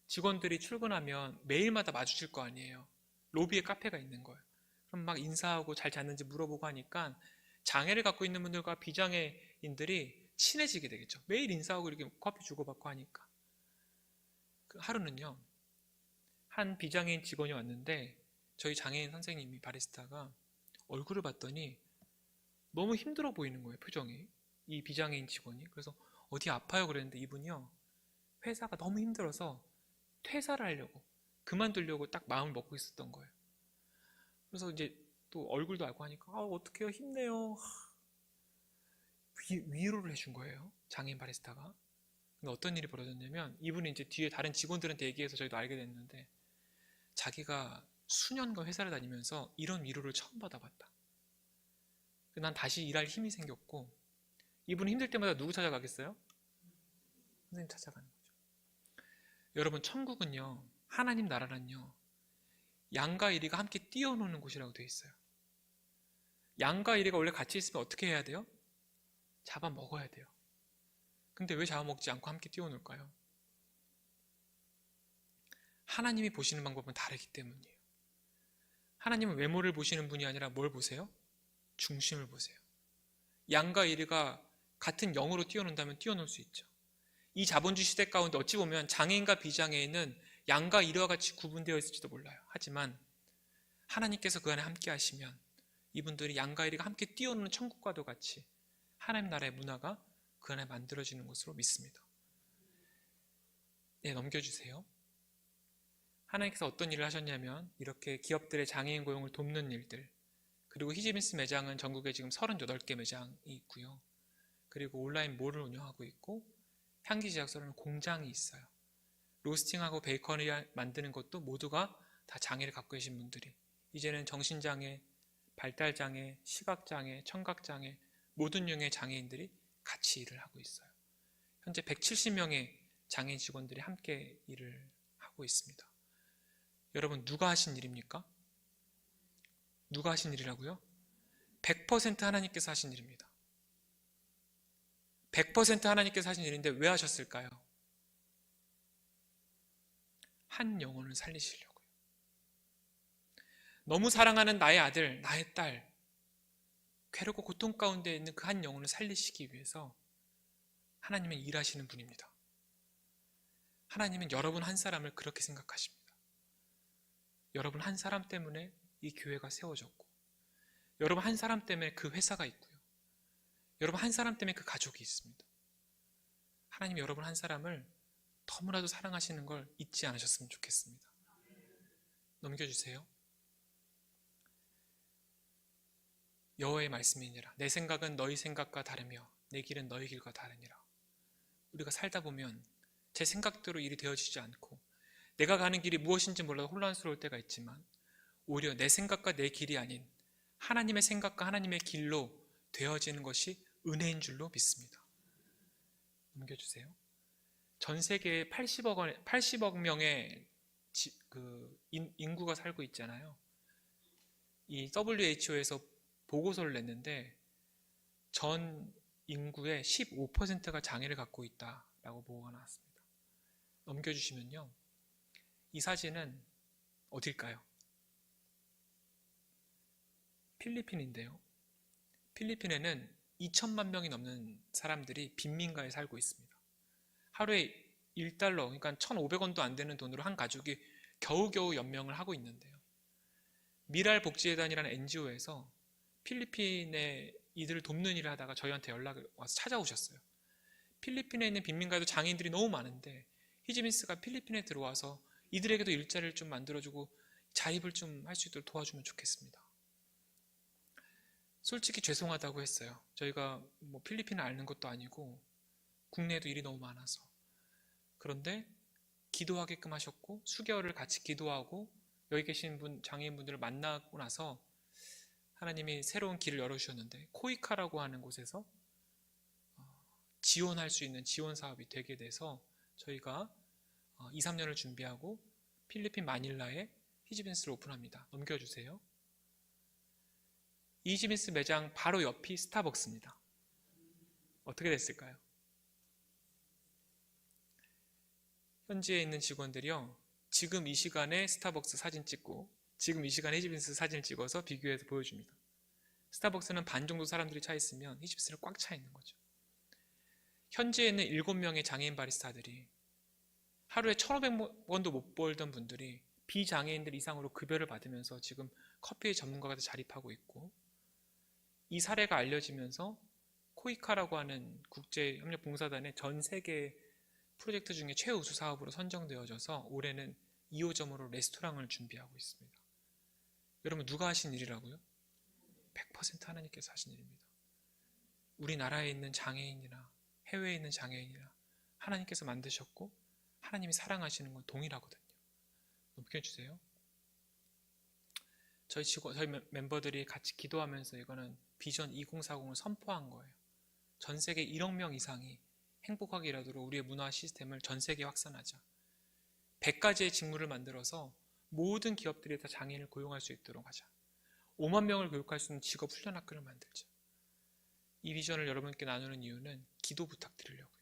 직원들이 출근하면 매일마다 마주칠 거 아니에요. 로비에 카페가 있는 거예요. 그럼 막 인사하고 잘 잤는지 물어보고 하니까 장애를 갖고 있는 분들과 비장애인들이 친해지게 되겠죠. 매일 인사하고 이렇게 커피 주고받고 하니까. 하루는요, 한 비장애인 직원이 왔는데 저희 장애인 선생님이, 바리스타가 얼굴을 봤더니 너무 힘들어 보이는 거예요, 표정이. 이 비장애인 직원이. 그래서 어디 아파요? 그랬는데 이분이요, 회사가 너무 힘들어서 퇴사를 하려고, 그만두려고 딱 마음을 먹고 있었던 거예요. 그래서 이제 또 얼굴도 알고 하니까 어떡해요, 힘내요. 위로를 해준 거예요, 장애인 바리스타가. 근데 어떤 일이 벌어졌냐면, 이분이 이제 뒤에 다른 직원들한테 얘기해서 저희도 알게 됐는데, 자기가 수년간 회사를 다니면서 이런 위로를 처음 받아봤다. 난 다시 일할 힘이 생겼고, 이분이 힘들 때마다 누구 찾아가겠어요? 선생님 찾아가는 거죠. 여러분, 천국은요, 하나님 나라는요, 양과 이리가 함께 뛰어노는 곳이라고 되어 있어요. 양과 이리가 원래 같이 있으면 어떻게 해야 돼요? 잡아먹어야 돼요. 근데 왜 잡아먹지 않고 함께 뛰어놀까요? 하나님이 보시는 방법은 다르기 때문이에요. 하나님은 외모를 보시는 분이 아니라 뭘 보세요? 중심을 보세요. 양과 이리가 같은 영으로 뛰어논다면 뛰어놀 수 있죠. 이 자본주의 시대 가운데 어찌 보면 장애인과 비장애인은 양과 이리와 같이 구분되어 있을지도 몰라요. 하지만 하나님께서 그 안에 함께 하시면 이분들이 양과 이리가 함께 뛰어노는 천국과도 같이 하나님 나라의 문화가 그 안에 만들어지는 것으로 믿습니다. 네, 넘겨주세요. 하나님께서 어떤 일을 하셨냐면 이렇게 기업들의 장애인 고용을 돕는 일들, 그리고 히지빈스 매장은 전국에 지금 38개 매장이 있고요. 그리고 온라인 몰을 운영하고 있고 향기 제작소라는 공장이 있어요. 로스팅하고 베이커리 만드는 것도 모두가 다 장애를 갖고 계신 분들이, 이제는 정신장애, 발달장애, 시각장애, 청각장애 모든 유형의 장애인들이 같이 일을 하고 있어요. 현재 170명의 장애인 직원들이 함께 일을 하고 있습니다. 여러분, 누가 하신 일입니까? 누가 하신 일이라고요? 100% 하나님께서 하신 일입니다. 100% 하나님께서 하신 일인데 왜 하셨을까요? 한 영혼을 살리시려고요. 너무 사랑하는 나의 아들, 나의 딸, 괴롭고 고통 가운데 있는 그 한 영혼을 살리시기 위해서 하나님은 일하시는 분입니다. 하나님은 여러분 한 사람을 그렇게 생각하십니다. 여러분 한 사람 때문에 이 교회가 세워졌고, 여러분 한 사람 때문에 그 회사가 있고요, 여러분 한 사람 때문에 그 가족이 있습니다. 하나님이 여러분 한 사람을 너무나도 사랑하시는 걸 잊지 않으셨으면 좋겠습니다. 넘겨주세요. 여호와의 말씀이니라. 내 생각은 너희 생각과 다르며 내 길은 너희 길과 다르니라. 우리가 살다 보면 제 생각대로 일이 되어지지 않고 내가 가는 길이 무엇인지 몰라도 혼란스러울 때가 있지만, 오히려 내 생각과 내 길이 아닌 하나님의 생각과 하나님의 길로 되어지는 것이 은혜인 줄로 믿습니다. 넘겨주세요. 전 세계에 80억 명의 인구가 살고 있잖아요. 이 WHO에서 보고서를 냈는데 전 인구의 15%가 장애를 갖고 있다라고 보고가 나왔습니다. 넘겨주시면요, 이 사진은 어딜까요? 필리핀인데요. 필리핀에는 2천만 명이 넘는 사람들이 빈민가에 살고 있습니다. 하루에 1달러, 그러니까 1,500원도 안 되는 돈으로 한 가족이 겨우겨우 연명을 하고 있는데요. 미랄복지재단이라는 NGO에서 필리핀에 이들을 돕는 일을 하다가 저희한테 연락을 와서 찾아오셨어요. 필리핀에 있는 빈민가에도 장애인들이 너무 많은데 히지빈스가 필리핀에 들어와서 이들에게도 일자리를 좀 만들어주고 자립을 좀 할 수 있도록 도와주면 좋겠습니다. 솔직히 죄송하다고 했어요. 저희가 뭐 필리핀을 앓는 것도 아니고 국내에도 일이 너무 많아서. 그런데 기도하게끔 하셨고 수개월을 같이 기도하고 여기 계신 장애인분들을 만나고 나서 하나님이 새로운 길을 열어주셨는데, 코이카라고 하는 곳에서 지원할 수 있는 지원 사업이 되게 돼서 저희가 2, 3년을 준비하고 필리핀 마닐라에 히지빈스를 오픈합니다. 넘겨주세요. 이 히지빈스 매장 바로 옆이 스타벅스입니다. 어떻게 됐을까요? 현지에 있는 직원들이요, 지금 이 시간에 스타벅스 사진 찍고 지금 이 시간에 히지빈스 사진을 찍어서 비교해서 보여줍니다. 스타벅스는 반 정도 사람들이 차 있으면 히지빈스는 꽉 차 있는 거죠. 현지에 있는 7명의 장애인 바리스타들이 하루에 1,500원도 못 벌던 분들이 비장애인들 이상으로 급여를 받으면서 지금 커피 전문가가 자립하고 있고, 이 사례가 알려지면서 코이카라고 하는 국제협력봉사단의 전 세계 프로젝트 중에 최우수 사업으로 선정되어져서 올해는 2호점으로 레스토랑을 준비하고 있습니다. 여러분, 누가 하신 일이라고요? 100% 하나님께서 하신 일입니다. 우리나라에 있는 장애인이나 해외에 있는 장애인이나 하나님께서 만드셨고 하나님이 사랑하시는 건 동일하거든요. 넘겨주세요. 저희 멤버들이 같이 기도하면서 이거는 비전 2040을 선포한 거예요. 전 세계 1억 명 이상이 행복하게 일하도록 우리의 문화 시스템을 전 세계에 확산하자. 100가지의 직무를 만들어서 모든 기업들이 다 장애인을 고용할 수 있도록 하자. 5만 명을 교육할 수 있는 직업 훈련학교를 만들자. 이 비전을 여러분께 나누는 이유는 기도 부탁드리려고요.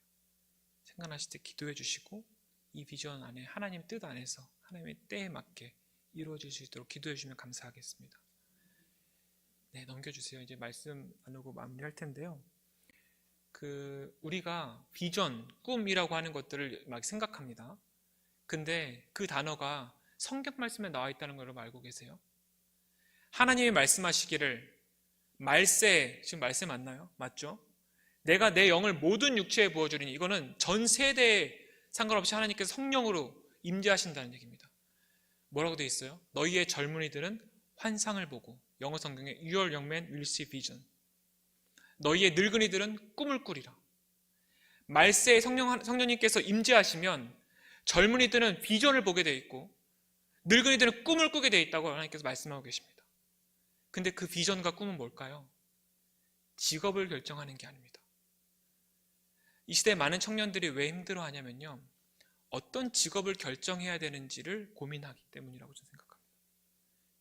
생각나실 때 기도해 주시고 이 비전 안에 하나님 뜻 안에서 하나님의 때에 맞게 이루어질 수 있도록 기도해 주시면 감사하겠습니다. 네, 넘겨주세요. 이제 말씀 나누고 마무리할 텐데요. 우리가 비전, 꿈이라고 하는 것들을 막 생각합니다. 근데 그 단어가 성경 말씀에 나와 있다는 걸 알고 계세요? 하나님이 말씀하시기를 말세, 지금 말세 맞나요? 맞죠? 내가 내 영을 모든 육체에 부어주리니, 이거는 전 세대에 상관없이 하나님께서 성령으로 임재하신다는 얘기입니다. 뭐라고 되어 있어요? 너희의 젊은이들은 환상을 보고, 영어 성경에 Your young men will see vision. 너희의 늙은이들은 꿈을 꾸리라. 말세에 성령님께서 임재하시면 젊은이들은 비전을 보게 되어 있고 늙은이들은 꿈을 꾸게 되어 있다고 하나님께서 말씀하고 계십니다. 근데 그 비전과 꿈은 뭘까요? 직업을 결정하는 게 아닙니다. 이 시대에 많은 청년들이 왜 힘들어하냐면요, 어떤 직업을 결정해야 되는지를 고민하기 때문이라고 저는 생각합니다.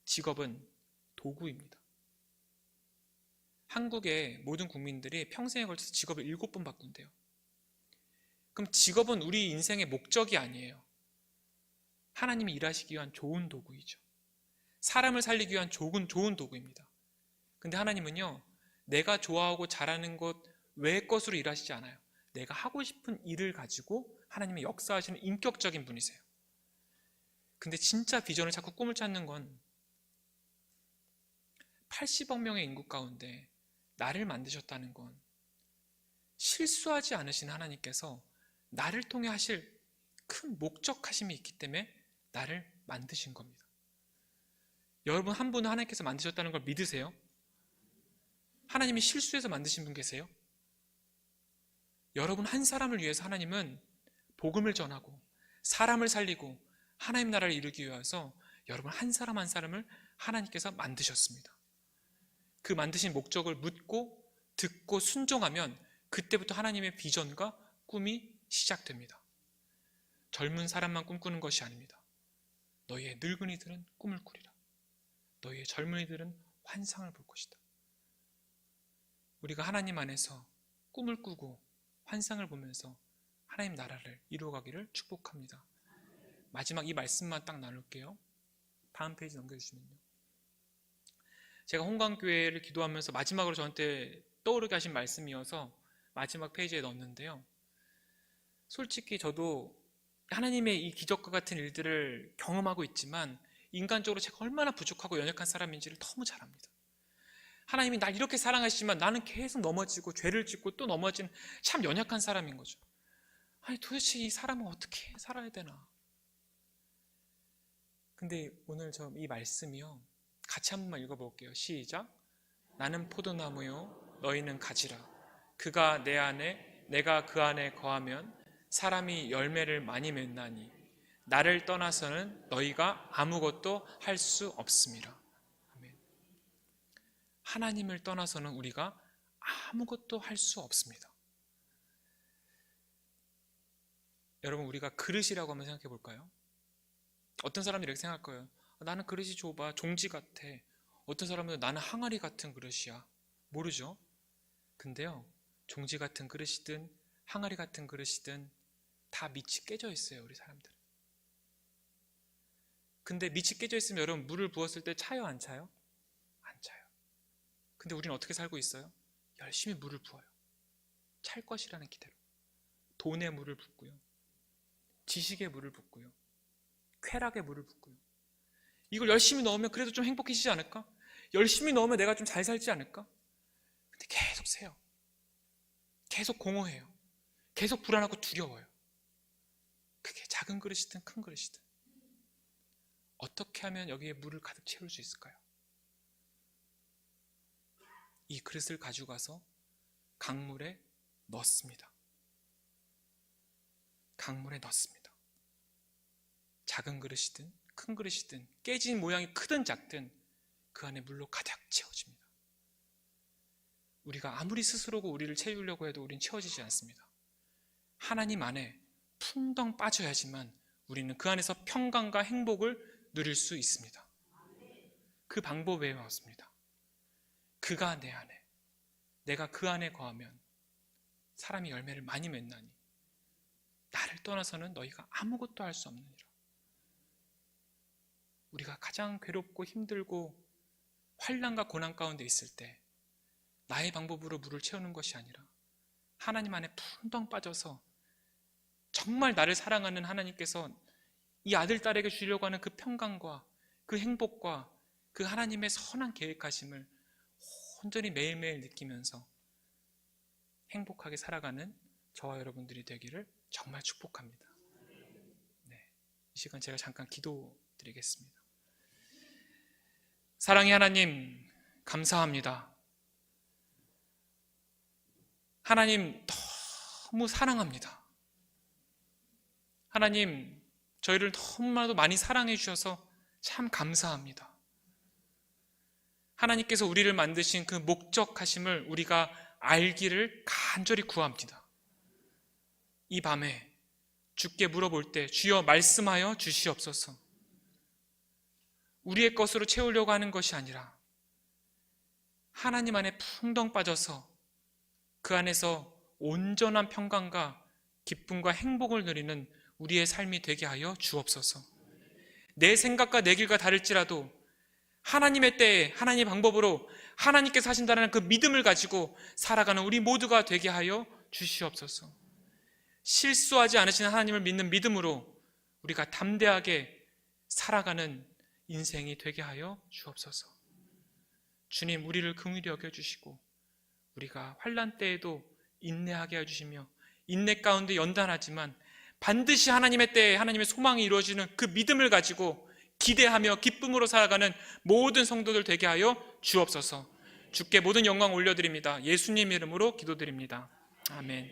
직업은 도구입니다. 한국의 모든 국민들이 평생에 걸쳐서 직업을 7번 바꾼대요. 그럼 직업은 우리 인생의 목적이 아니에요. 하나님이 일하시기 위한 좋은 도구이죠. 사람을 살리기 위한 좋은 도구입니다. 근데 하나님은요, 내가 좋아하고 잘하는 것 외의 것으로 일하시지 않아요. 내가 하고 싶은 일을 가지고 하나님이 역사하시는 인격적인 분이세요. 근데 진짜 비전을 찾고 꿈을 찾는 건 80억 명의 인구 가운데 나를 만드셨다는 건 실수하지 않으신 하나님께서 나를 통해 하실 큰 목적하심이 있기 때문에 나를 만드신 겁니다. 여러분 한 분은 하나님께서 만드셨다는 걸 믿으세요? 하나님이 실수해서 만드신 분 계세요? 여러분 한 사람을 위해서 하나님은 복음을 전하고 사람을 살리고 하나님 나라를 이루기 위해서 여러분 한 사람 한 사람을 하나님께서 만드셨습니다. 그 만드신 목적을 묻고 듣고 순종하면 그때부터 하나님의 비전과 꿈이 시작됩니다. 젊은 사람만 꿈꾸는 것이 아닙니다. 너희의 늙은이들은 꿈을 꾸리라. 너희의 젊은이들은 환상을 볼 것이다. 우리가 하나님 안에서 꿈을 꾸고 환상을 보면서 하나님 나라를 이루어가기를 축복합니다. 마지막 이 말씀만 딱 나눌게요. 다음 페이지 넘겨주시면요. 제가 홍강교회를 기도하면서 마지막으로 저한테 떠오르게 하신 말씀이어서 마지막 페이지에 넣었는데요. 솔직히 저도 하나님의 이 기적과 같은 일들을 경험하고 있지만 인간적으로 제가 얼마나 부족하고 연약한 사람인지를 너무 잘 압니다. 하나님이 날 이렇게 사랑하시지만 나는 계속 넘어지고 죄를 짓고 또 넘어진 참 연약한 사람인 거죠. 아니 도대체 이 사람은 어떻게 살아야 되나. 근데 오늘 저 이 말씀이요, 같이 한 번만 읽어볼게요. 시작. 나는 포도나무요 너희는 가지라. 그가 내 안에 내가 그 안에 거하면 사람이 열매를 많이 맺나니 나를 떠나서는 너희가 아무것도 할 수 없음이라. 아멘. 하나님을 떠나서는 우리가 아무것도 할 수 없습니다. 여러분 우리가 그릇이라고 한번 생각해 볼까요? 어떤 사람들이 이렇게 생각할 거예요. 나는 그릇이 좁아, 종지 같아. 어떤 사람은 나는 항아리 같은 그릇이야. 모르죠? 근데요, 종지 같은 그릇이든 항아리 같은 그릇이든 다 밑이 깨져 있어요, 우리 사람들은. 근데 밑이 깨져 있으면 여러분 물을 부었을 때 차요, 안 차요? 안 차요. 근데 우리는 어떻게 살고 있어요? 열심히 물을 부어요. 찰 것이라는 기대로. 돈에 물을 붓고요. 지식에 물을 붓고요. 쾌락에 물을 붓고요. 이걸 열심히 넣으면 그래도 좀 행복해지지 않을까? 열심히 넣으면 내가 좀 잘 살지 않을까? 근데 계속 새요. 계속 공허해요. 계속 불안하고 두려워요. 그게 작은 그릇이든 큰 그릇이든. 어떻게 하면 여기에 물을 가득 채울 수 있을까요? 이 그릇을 가져가서 강물에 넣습니다. 강물에 넣습니다. 작은 그릇이든 큰 그릇이든 깨진 모양이 크든 작든 그 안에 물로 가득 채워집니다. 우리가 아무리 스스로고 우리를 채우려고 해도 우린 채워지지 않습니다. 하나님 안에 풍덩 빠져야지만 우리는 그 안에서 평강과 행복을 누릴 수 있습니다. 그 방법 외에 없습니다. 그가 내 안에, 내가 그 안에 거하면 사람이 열매를 많이 맺나니 나를 떠나서는 너희가 아무것도 할 수 없느니라. 우리가 가장 괴롭고 힘들고 환난과 고난 가운데 있을 때 나의 방법으로 물을 채우는 것이 아니라 하나님 안에 풍덩 빠져서 정말 나를 사랑하는 하나님께서 이 아들, 딸에게 주려고 하는 그 평강과 그 행복과 그 하나님의 선한 계획하심을 온전히 매일매일 느끼면서 행복하게 살아가는 저와 여러분들이 되기를 정말 축복합니다. 네, 이 시간 제가 잠깐 기도드리겠습니다. 부탁드리겠습니다. 사랑의 하나님, 감사합니다. 하나님, 너무 사랑합니다. 하나님, 저희를 너무나도 많이 사랑해 주셔서 참 감사합니다. 하나님께서 우리를 만드신 그 목적하심을 우리가 알기를 간절히 구합니다. 이 밤에 주께 물어볼 때 주여 말씀하여 주시옵소서. 우리의 것으로 채우려고 하는 것이 아니라 하나님 안에 풍덩 빠져서 그 안에서 온전한 평강과 기쁨과 행복을 누리는 우리의 삶이 되게 하여 주옵소서. 내 생각과 내 길과 다를지라도 하나님의 때에 하나님의 방법으로 하나님께서 하신다는 그 믿음을 가지고 살아가는 우리 모두가 되게 하여 주시옵소서. 실수하지 않으시는 하나님을 믿는 믿음으로 우리가 담대하게 살아가는 인생이 되게 하여 주옵소서. 주님, 우리를 긍휼히 여겨주시고 우리가 환난 때에도 인내하게 해주시며 인내 가운데 연단하지만 반드시 하나님의 때에 하나님의 소망이 이루어지는 그 믿음을 가지고 기대하며 기쁨으로 살아가는 모든 성도들 되게 하여 주옵소서. 주께 모든 영광 올려드립니다. 예수님 이름으로 기도드립니다. 아멘.